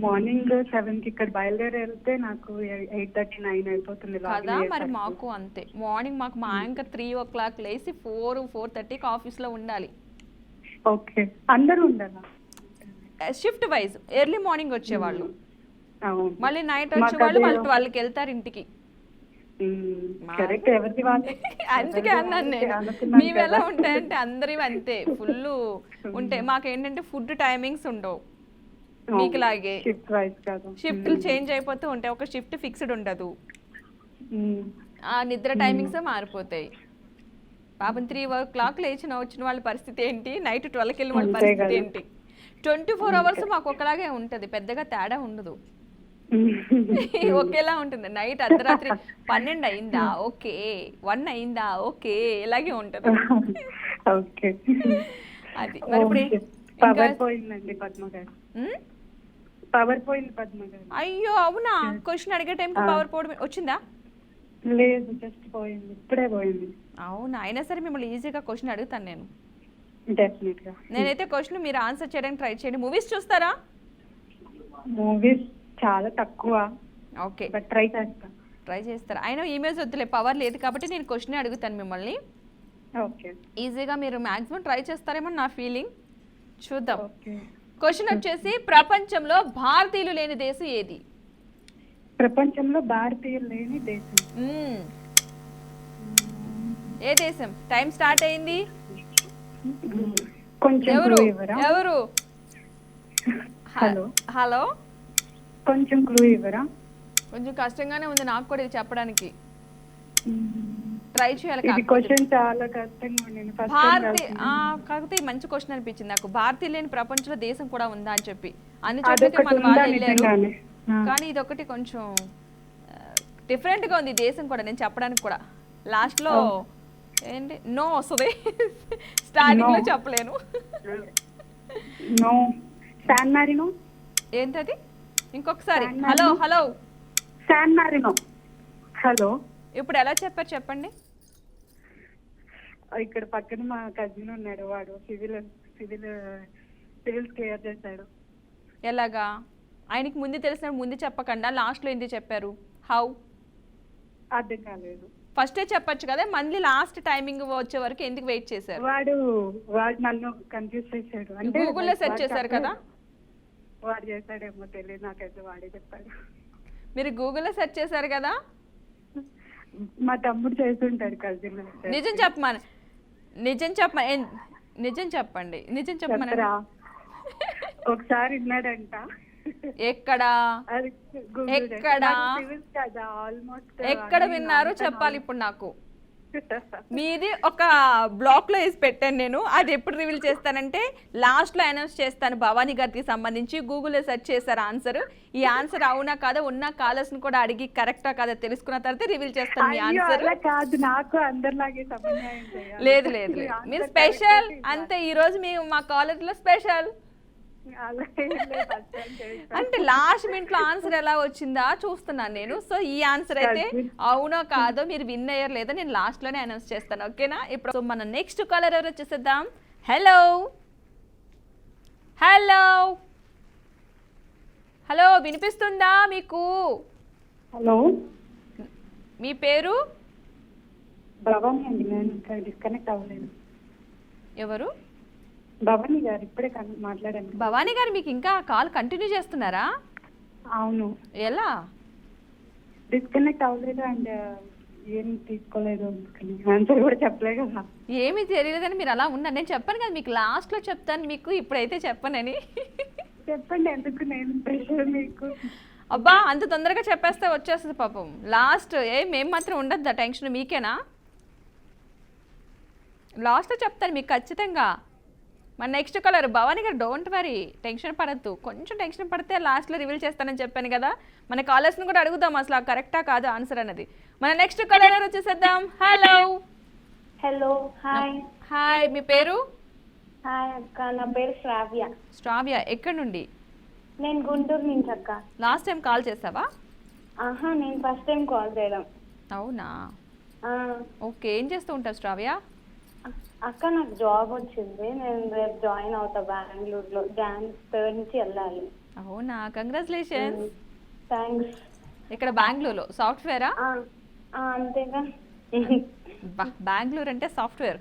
మార్నింగ్ 7 కి ఇక్కడ బయలుదేరి వెళ్తే నాకు 8:30, 9 అయిపోతుంది. కదా, మరి మాకు అంతే. మార్నింగ్ మాకు మా యాంకర్ 3 o'clock లేసి 4:30కి ఆఫీస్ లో ఉండాలి. ఓకే, అందరూ ఉండాలా? షిఫ్ట్ వైజ్ ఎర్లీ మార్నింగ్ వచ్చేవాళ్ళు, అవును. మళ్ళీ నైట్ వచ్చేవాళ్ళు, వాళ్ళు 12కి వెళ్తారు ఇంటికి. కరెక్ట్, ఎవరిది వాళ్ళే. అందుకే అన్నాను నేను, మేము ఎలా ఉంటాయంటే అందరివి అంతే, ఫుల్ ఉంటాయి. మాకేంటంటే ఫుడ్ టైమింగ్స్ ఉండవు మీకులాగే. షిఫ్ట్ వైజ్ కాదు, షిఫ్ట్లు చేంజ్ అయిపోతూ ఉంటాయి, ఒక షిఫ్ట్ ఫిక్స్డ్ ఉండదు. ఆ నిద్ర టైమింగ్స్ మారిపోతాయి. పాపం 3 o'clock వచ్చిన వాళ్ళ పరిస్థితి ఏంటి, నైట్ 12కి వెళ్ళిన వాళ్ళ పరిస్థితి ఏంటి? 24 hours మాకు ఒకలాగే ఉంటది, పెద్దగా తేడా ఉండదు, ఒకేలా ఉంటుంది. నైట్ అర్ధరాత్రి 12 అయిందా ఓకే, 1 అయిందా ఓకే, ఇలాగే ఉంటది. ఓకే. అది మరి ఇప్పుడు పవర్ పోయిందండి పద్మ గారు. పవర్ పోయింది పద్మ గారు. అయ్యో అవునా? క్వశ్చన్ అడిగే టైంకి పవర్ పోవడం వచ్చిందా? లేదు, జస్ట్ పోయింది, ఇప్పుడే పోయింది. అవునా? అయినా సరే మిమ్మల్ని ఈజీగా క్వశ్చన్ అడుగుతాను నేను. డెఫినెట్ గా. నేనైతే క్వశ్చన్ మీరు ఆన్సర్ చేయడానికి ట్రై చేయండి. మూవీస్ చూస్తారా? మూవీస్ చాలా తక్కువ. ఓకే, బట్ ట్రై చేస్తా. ట్రై చేస్తారా? అయినా ఈమెయిల్స్ వద్దులే, పవర్ లేదు కాబట్టి నేను క్వశ్చన్ అడుగుతాను మిమ్మల్ని. ఓకే. ఈజీగా మీరు మాక్సిమం ట్రై చేస్తారేమో నా ఫీలింగ్. చూద్దాం. ఓకే. క్వశ్చన్ వచ్చేసి, ప్రపంచంలో భారతీయులు లేని దేశం ఏది? ప్రపంచంలో భారతీయులు లేని దేశం. ఏ దేశం? టైం స్టార్ట్ అయింది. కొంచెం ఎవరు క్లూ ఇవ్వరా? ఎవరు? హలో, హలో, కొంచెం క్లూ ఇవ్వరా? కొంచెం కష్టంగానే ఉంది నాకు కూడా ఇది చెప్పడానికి. ట్రై చేయాలి. ఇది క్వశ్చన్ చాలా కష్టంగా ఉంది. కాకపోతే ఈ మంచి క్వశ్చన్ అనిపించింది నాకు. భారతీయ లేని ప్రపంచంలో దేశం కూడా ఉందా అని చెప్పి అన్ని అదొకటి చోట్లకి మన ఉందా వాళ్ళు వెళ్ళారు, నిజంగానే? కానీ ఇది ఒకటి కొంచెం డిఫరెంట్ గా ఉంది ఈ దేశం కూడా. నేను చెప్పడానికి కూడా లాస్ట్ లో ఏంటి నో వస్తుంది, స్టార్టింగ్ లో చెప్పలేను. నో. San Marino. ఏంటది? ఇంకొకసారి. Hello hello, San Marino. Hello, ఇప్పుడు ఎలా చెప్పారు చెప్పండి. ఇక్కడ పక్కన మా కజిన్ ఉన్నాడు, వాడు సివిల్స్ క్లియర్ చేశాడు. ఎలాగా? ఆయనకి ముందు తెలిసిన ముందు చెప్పకుండా లాస్ట్ లో ఎందుకు చెప్పారు? హౌ? అర్థం కాలేదు. ఫస్టే చెప్పొచ్చు కదా, మళ్ళీ లాస్ట్ టైమింగ్ వచ్చే వరకు ఎందుకు వెయిట్ చేశారు? వాడు నన్ను కన్ఫ్యూజ్ చేశాడు. అంటే గూగుల్లో సెర్చ్ చేశారు కదా? వాడు చేశాడేమో తెలియదు, నాకైతే వాడే చెప్పాడు. మీరు గూగుల్లో సెర్చ్ చేశారు కదా? మా తమ్ముడు చేస్తుంటాడు కజిన్. నిజం చెప్పమని, నిజం చెప్పండి, నిజం చెప్పమనండి. చెప్పరా? ఒకసారి విన్నాడంట. ఎక్కడ అది ఎక్కడ? కదా ఆల్మోస్ట్. ఎక్కడ విన్నారు చెప్పాలి ఇప్పుడు నాకు. మీది ఒక బ్లాక్ లో వేసి పెట్టాను నేను. అది ఎప్పుడు రివీల్ చేస్తానంటే లాస్ట్ లో అనౌన్స్ చేస్తాను. భవానీ గారికి సంబంధించి గూగుల్లో సెర్చ్ చేశారు ఆన్సర్. ఈ ఆన్సర్ అవునా కాదా, ఉన్న కాలర్స్ ని కూడా అడిగి కరెక్టా కాదా తెలుసుకున్న తర్వాత రివీల్ చేస్తాను మీ ఆన్సర్. అలా కాదు, నాకు అందరిలాగే సమన్వయం చేయాలి. లేదు లేదు లేదు, మీరు స్పెషల్ అంతే. ఈ రోజు మీ మా కాలర్ లో స్పెషల్ అలా ఏం లేదు, అర్థం చేసుకో. అంటే లాస్ట్ మినిట్ లో ఆన్సర్ ఎలా వచ్చిందా చూస్తున్నాను నేను. సో ఈ ఆన్సర్ అయితే అవునో కాదో మీరు విన్ అయ్యారు లేదా నేను లాస్ట్ లోనే అనౌన్స్ చేస్తాను, ఓకేనా? ఇప్పుడు సో మన నెక్స్ట్ కాలర్ ఎవరు వచ్చేసేద్దాం. హలో హలో హలో, వినిపిస్తుందా మీకు? హలో, మీ పేరు? భవానీ అండి. నేను ఇంకా డిస్కనెక్ట్ అవ్వలేదు. ఎవరు? భవానీ గారు ఇప్పుడే మాట్లాడాను. భవానీ గారు మీకు ఇంకా కాల్ కంటిన్యూ చేస్తున్నారా? అవును, ఎలా? డిస్కనెక్ట్ అవ్వలేదు అండ్ ఏం తీసుకోలేదు, అందుకని ఆన్సర్ కూడా చెప్పలేదు కదా. ఏమీ తెలియలేదని మీరు అలా ఉన్నారు. నేను చెప్పాను కదా మీకు లాస్ట్ లో చెప్తాను, మీకు ఇప్పుడైతే చెప్పనని. చెప్పండి, ఎందుకు నేను ప్రెషర్ మీకు? అబ్బా అంత తొందరగా చెప్పేస్తే వచ్చేస్తుంది పాపం. లాస్ట్ మేము మాత్రం ఉండద్దా టెన్షన్ మీకేనా? లాస్ట్లో చెప్తాను మీకు ఖచ్చితంగా. మన నెక్స్ట్ కలర్ భవానీ గారు, డోంట్ వరీ, టెన్షన్ పడద్దు. కొంచెం టెన్షన్ పడితే లాస్ట్లో రివీల్ చేస్తానని చెప్పాను కదా. మన కాలర్స్ని కూడా అడుగుదాం అసలు కరెక్టా కాదు ఆన్సర్ అన్నది. మన నెక్స్ట్ కలర్ వచ్చేసేద్దాం. Hello hello, hi. హాయ్, మీ పేరు? హాయ్ అక్క, నా పేరు శ్రావ్య. శ్రావ్య, ఎక్కడి నుండి? నేను గుంటూరు నుంచి అక్క. లాస్ట్ టైం కాల్ చేసావా? ఆహా, నేను ఫస్ట్ టైం కాల్ చేయడం. అవునా, ఆ, ఓకే. ఏం చేస్తూ ఉంటావు శ్రావ్య? అక్క నాకు జాబ్ వచ్చింది. నేను రేపు జాయిన్ అవుతా బెంగళూరులో. Jan 3 నుంచి వెళ్ళాలి. అవునా, కంగ్రాచులేషన్స్. థ్యాంక్స్. ఇక్కడ బెంగళూరులో సాఫ్ట్వేరా? అంతేగా. బెంగళూరు అంటే సాఫ్ట్వేర్,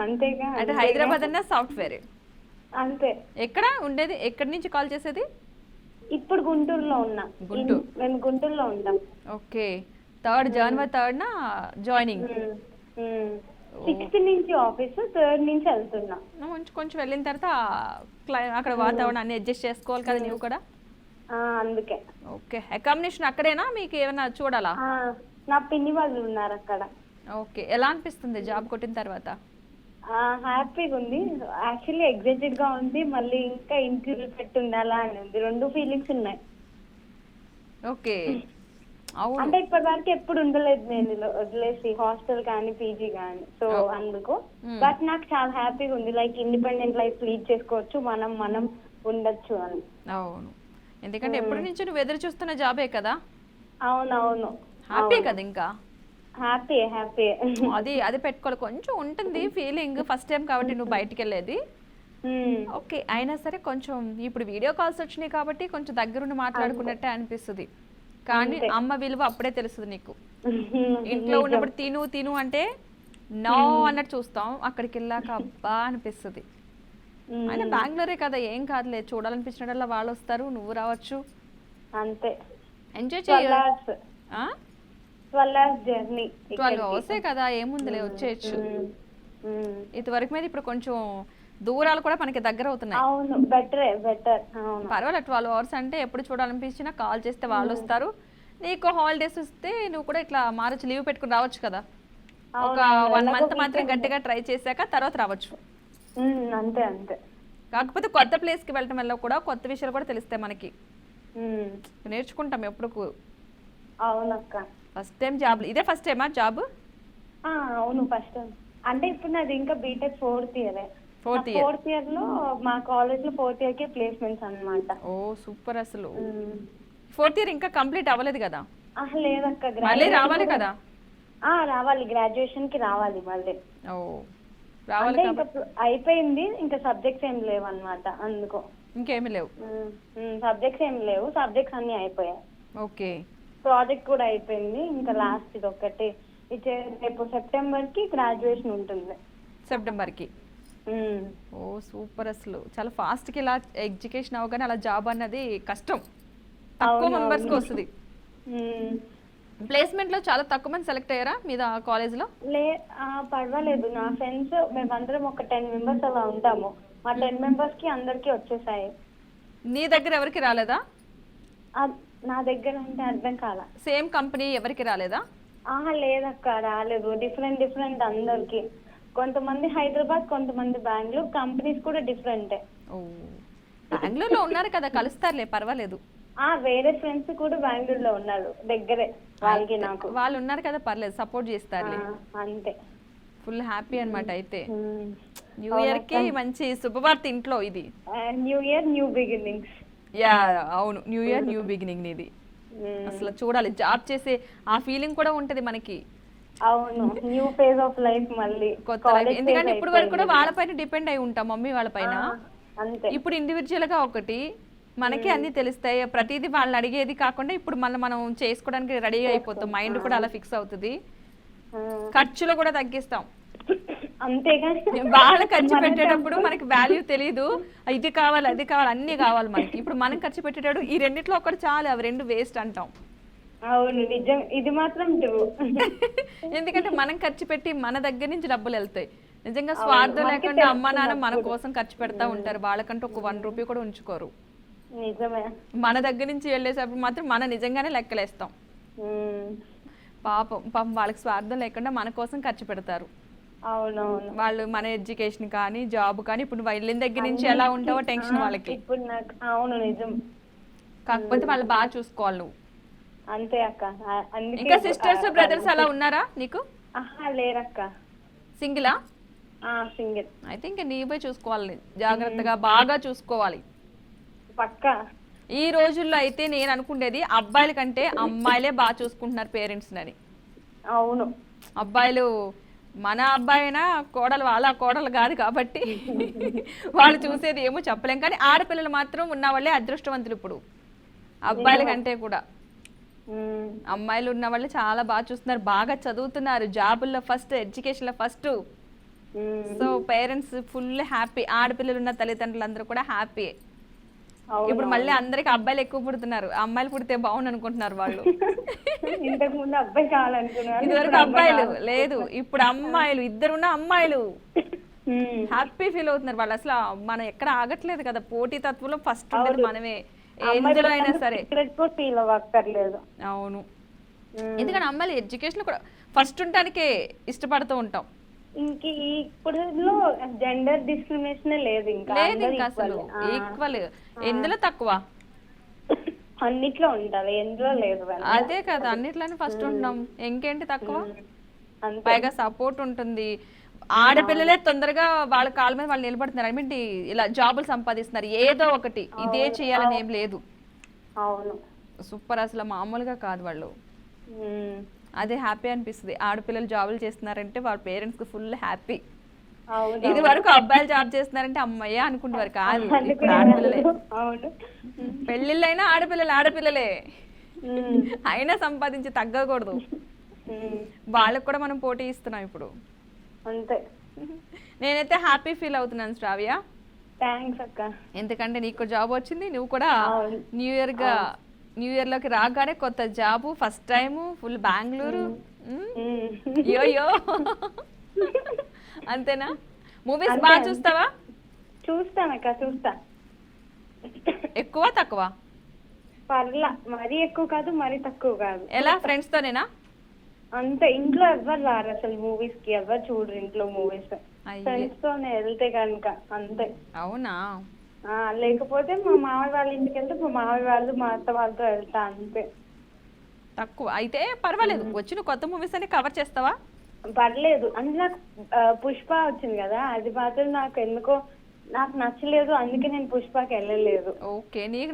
అంతేగా. అంటే హైదరాబాద్ అన్న సాఫ్ట్వేర్. అంతే. ఎక్కడ ఉండేది? ఎక్కడి నుంచి కాల్ చేసేది? ఇప్పుడు గుంటూరులో ఉన్నా. గుంటూరు. మేము గుంటూరులో ఉంటాం. ఓకే. January 3 joining. 6th నుంచి ఆఫీస్, 3rd నుంచి వెళ్తున్నా. కొంచెం వెళ్ళిన తర్వాత అక్కడ వాతావరణం అన్ని అడ్జస్ట్ చేసుకోవాలి కదా నువ్వు కూడా. అందుకే. ఓకే. అకామిడేషన్ అక్కడేనా, మీకు ఏమైనా చూడాలా? నా పిన్ని వాళ్ళు ఉన్నారు అక్కడ. ఓకే. ఎలా అనిపిస్తుంది జాబ్ కొట్టిన తర్వాత? హ్యాపీగా ఉంది. యాక్చువల్లీ ఎగ్జైటెడ్ గా ఉంది. మళ్ళీ ఇంకా ఇంటర్వ్యూ పెట్టి ఉండాలా అని ఉంది. 2 ఫీలింగ్స్ ఉన్నాయి. ఓకే. అవును. అంటే ఇప్పటి వరకు ఎప్పుడు ఉండలేదు నేను వదిలేసి, హాస్టల్ కానీ పీజీ కానీ. సో అందుకు. బట్ నాకు చాలా హ్యాపీగా ఉంది. లైక్ ఇండిపెండెంట్ లైఫ్ లీడ్ చేసుకోవచ్చు, మనం ఉండొచ్చు అని. అవును, ఎందుకంటే ఎప్పటి నుంచి నువ్వు ఎదురు చూస్తున్న జాబే కదా. అవునవును. హ్యాపీ కదా. ఇంకా హ్యాపీ అది పెట్టుకోవాలి. కొంచెం ఉంటుంది ఫీలింగ్, ఫస్ట్ టైం కాబట్టి నువ్వు బయటికి వెళ్ళేది. ఓకే. అయినా సరే కొంచెం ఇప్పుడు వీడియో కాల్స్ వచ్చినాయి కాబట్టి కొంచెం దగ్గరుండి మాట్లాడుకున్నట్టే అనిపిస్తుంది. కానీ అమ్మ విలువ అప్పుడే తెలుస్తుంది నీకు. ఇంట్లో ఉన్నప్పుడు తిను అంటే నో అన్నట్టు చూస్తాం, అక్కడికి వెళ్ళాక అబ్బా అనిపిస్తుంది. అయినా బెంగళూరే కదా, ఏం కాదులే. చూడాలనిపించినట్లా వాళ్ళు వస్తారు, నువ్వు రావచ్చు. అంతే. ఎంజాయ్ చేయాలి. 12 hours జర్నీ. 12 hours కదా, ఏముందిలే వచ్చేయచ్చు. ఇదివరకు మీద ఇప్పుడు కొంచెం దూరాలు కూడా మనకి దగ్గర అవుతున్నాయి. అవును, బెటర్. పర్వాలేదు. 12 hours అంటే ఎప్పుడు చూడాలనిపించినా కాల్ చేస్తే వాళ్ళు వస్తారు. నీకు హాలిడేస్ వస్తే నువ్వు కూడా ఇట్లా మారచ్చు, లీవ్ పెట్టుకుని రావచ్చు కదా. ఒక 1 month మాత్రం గట్టిగా ట్రై చేశాక తర్వాత రావచ్చు. అంతే. కాకపోతే కొత్త ప్లేస్ కి వెళ్ళటం వల్ల కూడా కొత్త విషయాలు కూడా తెలుస్తాయి మనకి, నేర్చుకుంటాం ఎప్పుడు. అవునక్క. ఫస్ట్ టైం జాబ్, ఇదే ఫస్ట్ టైమా జాబ్? అవును, ఫస్ట్ టైం. అంటే ఇప్పుడు నాది ఇంకా BTech 4th year. 4th year లో మా కాలేజ్ లో 4th year కి ప్లేస్మెంట్స్ అన్నమాట. ఓ సూపర్. అసలు 4th year ఇంకా కంప్లీట్ అవ్వలేదు కదా? లేదక్క, మళ్ళీ రావాలి కదా. రావాలి, గ్రాడ్యుయేషన్ కి రావాలి మళ్ళీ. ఓ రావాలి. ఇంకా అయిపోయింది, ఇంకా సబ్జెక్ట్స్ ఏం లేవు అన్నమాట. అందుకో ఇంకేమి లేవు. సబ్జెక్ట్స్ ఏం లేవు, సబ్జెక్ట్స్ అన్ని అయిపోయాయి. ఓకే. ప్రాజెక్ట్ కూడా అయిపోయింది. ఇంకా లాస్ట్ ఇది ఒకటి. రేపు సెప్టెంబర్ కి గ్రాడ్యుయేషన్ ఉంటుంది. సెప్టెంబర్ కి. ఓ సూపర్. అసలు చాలా ఫాస్ట్ కి ఇలా ఎడ్యుకేషన్ అవగానే అలా జాబ్ అన్నది కష్టం, తక్కువ మెంబర్స్ కి వస్తుంది. ప్లేస్మెంట్లో చాలా తక్కువ మంది సెలెక్ట్ అయ్యారా మీద కాలేజ్లో? పర్వాలేదు. నా ఫ్రెండ్స్ మేమందరం ఒక 10 మెంబర్స్ అలా ఉంటాము. మా 10 మెంబర్స్ కి అందరికి వచ్చేసాయి. నీ దగ్గర ఎవరికి రాలేదా? నా దగ్గర అంటే అర్థం కాల. సేమ్ కంపెనీ ఎవరికి రాలేదా? లేదక్క, రాలేదు. డిఫరెంట్ అందరికి. కొంతమంది హైదరాబాద్, కొంతమంది బెంగళూరు. కంపెనీస్ కూడా డిఫరెంటే. ఓ, బెంగళూరులో ఉన్నారు కదా, కలుస్తారులే, పర్వాలేదు. వేరే ఫ్రెండ్స్ కూడా బెంగళూరులో ఉన్నారు, దగ్గరే. వాళ్ళకి నాకు వాళ్ళు ఉన్నారు కదా, పర్లేదు, సపోర్ట్ చేస్తారులే. అంతే. ఫుల్ హ్యాపీ అన్నమాట. అయితే న్యూ ఇయర్ కి మంచి శుభవార్త ఇంట్లో ఇది. New year new beginnings. Yeah, అవును, న్యూ ఇయర్ న్యూ బిగినింగ్ ఇది. అసలు చూడాలి, జాబ్ చేసే ఆ ఫీలింగ్ కూడా ఉంటది మనకి. అవును, న్యూ ఫేజ్ ఆఫ్ లైఫ్, మళ్ళీ కొత్త లైఫ్. ఎందుకంటే ఇప్పుడు వరకు కూడా వాళ్ళపైన డిపెండ్ అయి ఉంటాం, మమ్మీ వాళ్ళపైన. అంతే. ఇప్పుడు ఇండివిజువల్ గా ఒకటి మనకి అన్ని తెలుస్తాయి, ప్రతిదీ వాళ్ళని అడిగేది కాకుండా ఇప్పుడు మనం చేసుకోవడానికి రెడీ అయిపోతాం. మైండ్ కూడా అలా ఫిక్స్ అవుతుంది. ఖర్చులు కూడా తగ్గిస్తాం. అంతేగా, వాళ్ళు ఖర్చు పెట్టేటప్పుడు మనకి వాల్యూ తెలియదు. ఇది కావాలి, అది కావాలి, అన్ని కావాలి మనకి. ఇప్పుడు మనం ఖర్చు పెట్టేటప్పుడు ఈ రెండిట్లో ఒకటి చాలు, అవి రెండు వేస్ట్ అంటాం. అవును, నిజం. ఇది మాత్రం ఎందుకంటే మనం ఖర్చు పెట్టి మన దగ్గర నుంచి డబ్బులు వెళ్తాయి. నిజంగా స్వార్థం లేకుండా అమ్మ నాన్న మన కోసం ఖర్చు పెడతా ఉంటారు. వాళ్ళకంటే ఒక 1 రూపీ కూడా ఉంచుకోరు. నిజమే. మన దగ్గర నుంచి వెళ్ళేటప్పుడు మాత్రం మనం నిజంగానే లెక్కలేస్తాం. పాపం వాళ్ళకి స్వార్థం లేకుండా మన కోసం ఖర్చు పెడతారు. అవునవును. వాళ్ళు మన ఎడ్యుకేషన్ కానీ జాబ్ కానీ ఇప్పుడు వెళ్ళిన దగ్గర నుంచి ఎలా ఉంటావో టెన్షన్ వాళ్ళకి. ఇప్పుడు నాకు అవును నిజం. కాకపోతే వాళ్ళు బాగా చూసుకోవాలి నువ్వు. అంతే అక్క. ఇంకా సిస్టర్స్ బ్రదర్స్ అలా ఉన్నారా నీకు? లేరక్క. సింగిలా? సింగిల్. అయితే ఇంకా నీవే చూసుకోవాలి, జాగ్రత్తగా బాగా చూసుకోవాలి. పక్కా. ఈ రోజుల్లో అయితే నేను అనుకునేది అబ్బాయిల కంటే అమ్మాయిలే బాగా చూసుకుంటున్నారు పేరెంట్స్ అని. అవును. అబ్బాయిలు మన అబ్బాయి అయినా కోడలు వాళ్ళ కోడలు కాదు కాబట్టి వాళ్ళు చూసేది ఏమో చెప్పలేం. కానీ ఆడపిల్లలు మాత్రం ఉన్న వాళ్ళే అదృష్టవంతులు ఇప్పుడు అబ్బాయిల కంటే కూడా. అమ్మాయిలు ఉన్న వాళ్ళు చాలా బాగా చూస్తున్నారు, బాగా చదువుతున్నారు, జాబుల్లో ఫస్ట్, ఎడ్యుకేషన్ లో first. So parents full happy. ఆడపిల్లలు ఉన్న తల్లిదండ్రులు అందరూ కూడా హ్యాపీ. ఇప్పుడు మళ్ళీ అందరికి అబ్బాయిలు ఎక్కువ పుడుతున్నారు, అమ్మాయిలు పుడితే బాగుండు అనుకుంటున్నారు వాళ్ళు. ఇంతకు ముందు అబ్బాయి కావాలనుకున్నారు, ఇదివరకు అబ్బాయిలు లేదు, ఇప్పుడు అమ్మాయిలు. ఇద్దరున్న అమ్మాయిలు హ్యాపీ ఫీల్ అవుతున్నారు వాళ్ళు. అసలు మనం ఎక్కడ ఆగట్లేదు కదా, పోటీ తత్వంలో ఫస్ట్ ఉండేది మనమే, ఎందులో అయినా సరే. ఫీల్ అవ్వక్కర్లేదు. అవును, ఎందుకంటే అమ్మాయిలు ఎడ్యుకేషన్ కూడా ఫస్ట్ ఉండటానికే ఇష్టపడుతూ ఉంటాం. ఇంక ఇప్పుడు జెండర్ డిస్క్రిమినేషన్ లేదు, ఇంకా అసలు ఈక్వల్. ఎందులో తక్కువ? అన్నిట్లో ఉండాలి, ఎందులో లేదు. అదే కదా, అన్నిట్లోనే ఫస్ట్ ఉంటాం, ఇంకేంటి తక్కువ? పైగా సపోర్ట్ ఉంటుంది. ఆడపిల్లలే తొందరగా వాళ్ళ కాళ్ళ మీద వాళ్ళు నిలబడుతున్నారు. ఐ మీన్ ఇలా జాబులు సంపాదిస్తున్నారు, ఏదో ఒకటి ఇదే చేయాలని ఏం లేదు. అవును, సూపర్. అసలు మామూలుగా కాదు వాళ్ళు. అదే హ్యాపీ అనిపిస్తుంది. ఆడపిల్లలు జాబులు చేస్తున్నారంటే వాళ్ళ పేరెంట్స్ కి ఫుల్ హ్యాపీ. ఇది వరకు అబ్బాయిలు జాబ్ చేస్తున్నారంటే అమ్మాయి అనుకుంటారు, కాదు ఇప్పుడు ఆడపిల్లలే. పెళ్ళిళ్ళైనా ఆడపిల్లలే అయినా సంపాదించి తగ్గకూడదు. వాళ్ళకు కూడా మనం పోటీ ఇస్తున్నాం ఇప్పుడు. అంతే. నేనైతే హ్యాపీ ఫీల్ అవుతున్నాను శ్రావ్య. థాంక్స్ అక్క. ఎందుకంటే నీకు జాబ్ వచ్చింది, నువ్వు కూడా న్యూ ఇయర్ లోకి రాగానే కొత్త job, first time, full Bengaluru. యోయో అంతేనా? మూవీస్ బాగా చూస్తావా? చూస్తానక్క, చూస్తా. ఎక్కువ తక్కువ? పర్లా, మరీ ఎక్కువ కాదు, మరీ తక్కువ కాదు. ఎలా, ఫ్రెండ్స్ తోనేనా? అంతే. ఇంట్లో ఎవరు రారు అసలు మూవీస్ కి, ఎవరు చూడరు ఇంట్లో మూవీస్. ఫ్రెండ్స్ తోనే వెళ్తే కనుక అంతే. అవునా? లేకపోతే మా మామయ్య వాళ్ళ ఇంటికి వెళ్తే మా మామయ్య వాళ్ళు, మా అత్త వాళ్ళతో వెళ్తా, అంతే. తక్కువ అయితే పర్వాలేదు. వచ్చిన కొత్త మూవీస్ అన్ని కవర్ చేస్తావా? పర్లేదు. అంటే నాకు పుష్ప వచ్చింది కదా, అది మాత్రం నాకు నచ్చలేదు, అందుకే నేను పుష్పకి వెళ్ళలేదు. ఓకే, నీకు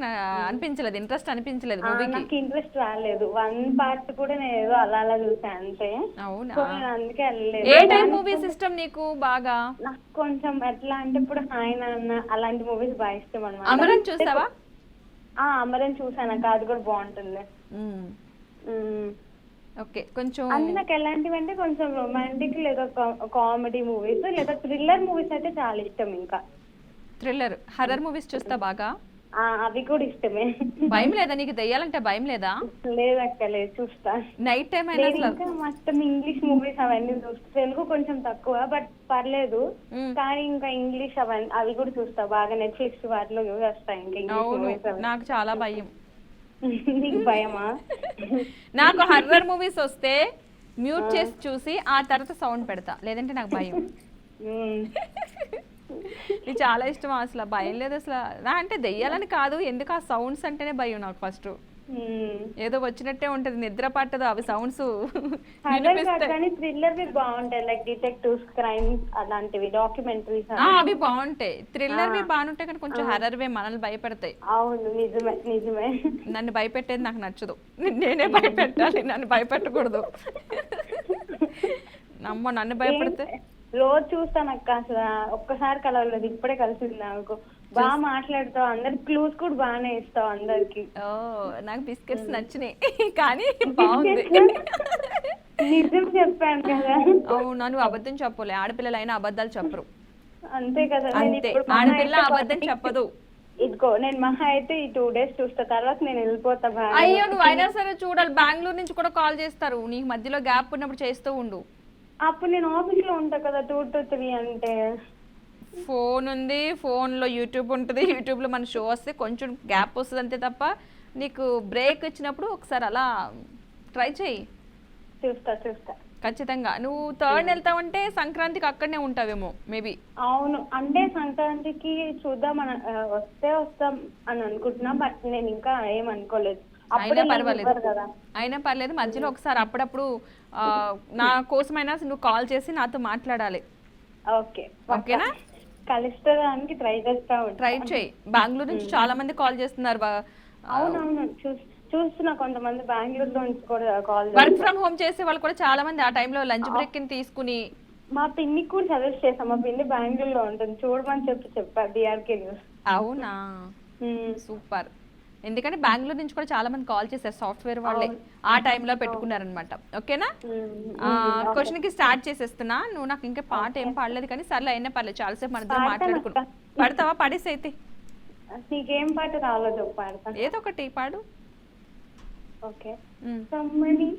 అనిపించలేదు, ఇంట్రెస్ట్ అనిపించలేదు మూవీకి? నాకు ఇంట్రెస్ట్ రాలేదు. 1 పార్ట్ కూడా నేను ఏదో అలా చూసాను అంతే. అవునా? అందుకే వెళ్ళలేదు. ఏ టైప్ మూవీస్ ఇష్టం నీకు బాగా? నాకు కొంచెం ఎట్లా అంటే ఇప్పుడు హాయ్ నాన్న అలాంటి మూవీస్ బాగా ఇష్టం అన్నమాట. అమరన్ చూసావా? అమరన్ చూసాను, అది కూడా బాగుంటుంది. ఓకే, కొంచెం అంటే నాకు ఎలాంటివి అంటే కొంచెం రొమాంటిక్ లేదా కామెడీ మూవీస్ లేదా థ్రిల్లర్ మూవీస్ అయితే చాలా ఇష్టం. ఇంకా థ్రిల్లర్, హర్రర్ మూవీస్ చూస్తా బాగా? అవి కూడా ఇష్టమే. భయం లేదా నీకు? దెయ్యాలంటే భయం లేదా? లేదక్క లేదు, చూస్తా. నైట్ టైం అయినా నేను అసలు ఇంకా మొత్తం ఇంగ్లీష్ మూవీస్ అవన్నీ చూస్తా. తెలుగు కొంచెం తక్కువ బట్ పర్లేదు. కానీ ఇంకా ఇంగ్లీష్ అవి కూడా చూస్తా బాగా. నెట్ఫ్లిక్స్ వాటిలో చూస్తా ఇంకా ఇంగ్లీష్ అవును, మూవీస్ అవి. నాకు చాలా భయం. నీకు భయమా? నాకు హర్రర్ మూవీస్ వస్తే మ్యూట్ చేసి చూసి ఆ తర్వాత సౌండ్ పెడతా, లేదంటే నాకు భయం. ఇది చాలా ఇష్టం అసలు. భయం లేదు అసలు. నా అంటే దెయ్యాలని కాదు, ఎందుకు ఆ సౌండ్స్ అంటేనే భయం నాకు ఫస్ట్. ఏదో వచ్చినట్టే ఉంటది, నిద్ర పట్టదు అవి సౌండ్స్ కానీ థ్రిల్లర్ బాగుంటాయి, లైక్ డిటెక్టివ్స్, క్రైమ్స్ అలాంటివి, డాక్యుమెంటరీస్ అవి బాగుంటాయి. థ్రిల్లర్ బాగుంటాయి కానీ కొంచెం హర్రర్ మనల్ని భయపెడతాయి. అవును, నిజమే నిజమే. నన్ను భయపెట్టేది నాకు నచ్చదు, నేనే భయపెట్టాలి, నన్ను భయపెట్టకూడదు. నమ్మ నన్ను భయపెడితే రోజు చూస్తాను అక్క. అసలు ఒక్కసారి కలవలేదు, ఇప్పుడే కలిసింది నాకు. బాగా మాట్లాడుతావు, అందరి క్లూస్ కూడా బాగానే ఇస్తావు అందరికి. ఓ, నాకు బిస్కెట్స్ నచ్చినాయి కానీ బాగుంది. నిజం చెప్పాను కదా. అవునా, నువ్వు అబద్ధం చెప్పలే. ఆడపిల్లలైనా అబద్ధాలు చెప్పరు. అంతే కదా. అంతే, ఆడపిల్ల అబద్ధం చెప్పదు. ఇదిగో నేను మహా అయితే ఈ 2 days చూస్తా, తర్వాత నేను వెళ్ళిపోతా. అయ్యో, నువ్వు అయినా సరే చూడాలి. బెంగళూరు నుంచి కూడా కాల్ చేస్తారు, నీకు మధ్యలో గ్యాప్ ఉన్నప్పుడు చేస్తూ ఉండు. అప్పుడు నేను ఆఫీస్ లో ఉంటా కదా 2 to 3 అంటే. ఫోన్ ఉంది, ఫోన్లో యూట్యూబ్ ఉంటుంది, యూట్యూబ్లో మన షో వస్తే కొంచెం గ్యాప్ వస్తుంది అంతే తప్ప. నీకు బ్రేక్ ఇచ్చినప్పుడు ఒకసారి అలా ట్రై చేయి. చూస్తా చూస్తా ఖచ్చితంగా. నువ్వు 3rd వెళ్తావంటే సంక్రాంతికి అక్కడనే ఉంటావేమో మేబీ. అవును, అంటే సంక్రాంతికి చూద్దాం వస్తే వస్తాం అని అనుకుంటున్నా, బట్ నేను ఇంకా ఏం అనుకోలేదు. అయినా పర్వాలేదు, అయినా పర్లేదు. మధ్యలో ఒకసారి అప్పుడప్పుడు నా కోసమైనా నువ్వు కాల్ చేసి నాతో మాట్లాడాలి. ఓకే ఓకేనా? కలుసుకోవడానికి ట్రై చేస్తా. ట్రై చేయి. బెంగళూరు నుంచి చాలా మంది కాల్ చేస్తున్నారు. అవునవును, చూస్తున్నా కొంతమంది బెంగళూరులో నుంచి కూడా కాల్. వర్క్ ఫ్రమ్ హోమ్ చేసే వాళ్ళు కూడా చాలా మంది ఆ టైంలో లంచ్ బ్రేక్ ని తీసుకుని. మా పిన్నికి కూడా సజెస్ట్ చేసాం, మా పిన్ని బెంగళూరులో ఉంటుంది, చూడమని చెప్పా డిఆర్కే న్యూస్. అవునా, సూపర్. ఎందుకంటే బెంగళూరు నుంచి కూడా చాలా మంది కాల్ చేశారు, సాఫ్ట్వేర్ వాళ్ళే ఆ టైంలో పెట్టుకున్నారనమాట. ఓకేనా? క్వశ్చన్ కి స్టార్ట్ చేసేస్తున్నా. నువ్వు నాకు ఇంకా పాట ఏం పాడలేదు కానీ సర్లే, అయినా పర్లేదు, చాలాసేపు మన ఇద్దరం మాట్లాడుకున్నా. పాడతావా? పాడేసి అయితే. నీకేం పాట రాలేదు, పాడతా. ఏదో ఒకటి పాడు. ఓకే. కమ్మని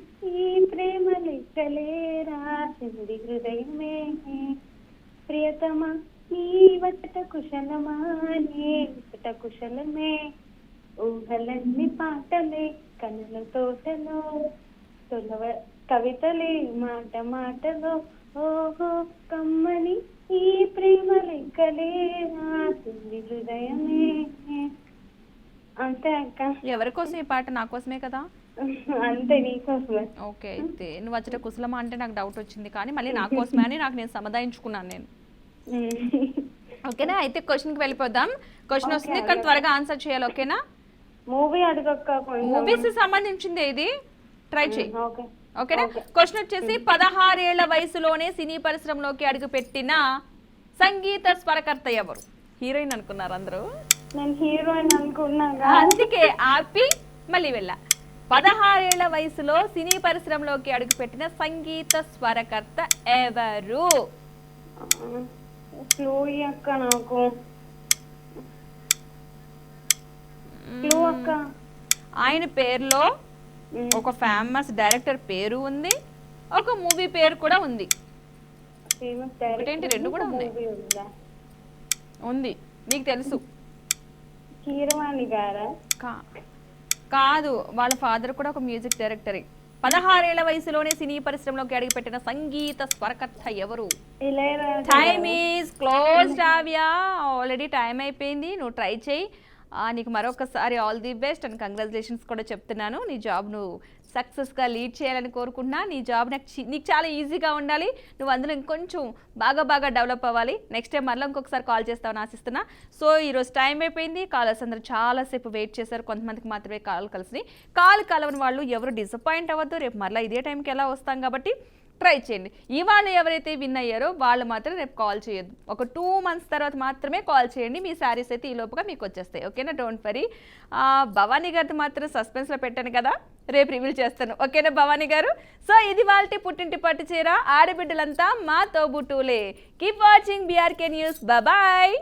ఈ ప్రేమ లెక్కలే రాసింది హృదయమే, ప్రియతమా నీ వచట కుశలమా, నీ వచట కుశలమే, ఊహలన్నీ పాటలే కనుల తోటలో, కవితలే మాట మాటలో, ఓహో కమ్మని ఈ ప్రేమ లెక్కలే రాసింది హృదయమే. అంతే అక్క. ఎవరి కోసం ఈ పాట? నా కోసమే కదా. అంతే, నీకోసమే. ఓకే, అయితే నువ్వు వచ్చేట కుశలమా అంటే నాకు డౌట్ వచ్చింది, కానీ మళ్ళీ నా కోసమే అని నాకు నేను సమాధానించుకున్నాను నేను. ఓకేనా? అయితే క్వశ్చన్కి వెళ్ళిపోదాం. క్వశ్చన్ వస్తుంది కానీ త్వరగా ఆన్సర్ చేయాలి. ఓకేనా? మూవీ అడగక్క. మూవీస్ సంబంధించింది ఇది, ట్రై చేయి. ఓకేనా? క్వశ్చన్ వచ్చేసి 16 ఏళ్ల వయసులోనే సినీ పరిశ్రమలోకి అడుగు పెట్టిన సంగీత స్వరకర్త ఎవరు? హీరోయిన్ అనుకున్నారు అందరూ, నేను హీరోయిన్ అనుకున్నా, అందుకే ఆపి మళ్ళీ వెళ్ళా. 16 ఏళ్ల వయసులో సినీ పరిశ్రమలోకి అడుగు పెట్టిన సంగీత స్వరకర్త ఎవరు? క్లూ అక్క నాకు. క్లూ అక్క. ఆయన పేరులో ఒక ఫేమస్ డైరెక్టర్ పేరు ఉంది, ఒక మూవీ పేరు కూడా ఉంది. రెండు కూడా ఉంది, నీకు తెలుసు. కీరవాణి గారా? కాదు, వాళ్ళ ఫాదర్ కూడా ఒక మ్యూజిక్ డైరెక్టరే. 16 ఏళ్ల వయసులోనే సినీ పరిశ్రమలోకి అడుగుపెట్టిన సంగీత స్వరకర్త ఎవరు? టైమ్ ఈజ్ క్లోజ్డ్ ఆవ్యా, ఆల్రెడీ టైం అయిపోయింది. నువ్వు ట్రై చేయి. నీకు మరొకసారి all the best and congratulations కూడా చెప్తున్నాను. నీ జాబ్ నువ్వు సక్సెస్గా లీడ్ చేయాలని కోరుకుంటున్నా. నీ జాబ్ నీకు చాలా ఈజీగా ఉండాలి, నువ్వు అందులో ఇంకొంచెం బాగా డెవలప్ అవ్వాలి. నెక్స్ట్ టైం మళ్ళీ ఇంకొకసారి కాల్ చేస్తావని ఆశిస్తున్నా. సో ఈరోజు టైం అయిపోయింది. కాలర్స్ అందరూ చాలాసేపు వెయిట్ చేశారు, కొంతమందికి మాత్రమే కాల్ కలిసినాయి. కాల్ కలవని వాళ్ళు ఎవరు డిసప్పాయింట్ అవ్వద్దు. రేపు మళ్ళీ ఇదే టైంకి ఎలా వస్తాం కాబట్టి ట్రై చేయండి. ఇవాళ ఎవరైతే విన్ అయ్యారో వాళ్ళు మాత్రం రేపు కాల్ చేయొద్దు, ఒక 2 months తర్వాత మాత్రమే కాల్ చేయండి. మీ శారీస్ అయితే ఈ లోపుగా మీకు వచ్చేస్తాయి. ఓకేనా? Don't worry. భవానీ గారితో మాత్రం సస్పెన్స్లో పెట్టాను కదా, రేపు రివీల్ చేస్తాను. ఓకేనా భవానీ గారు? సో ఇది వాళ్ళ పుట్టింటి పట్టు చీర. ఆడబిడ్డలంతా మా తోబుట్టులే. Keep watching BRK news. Bye.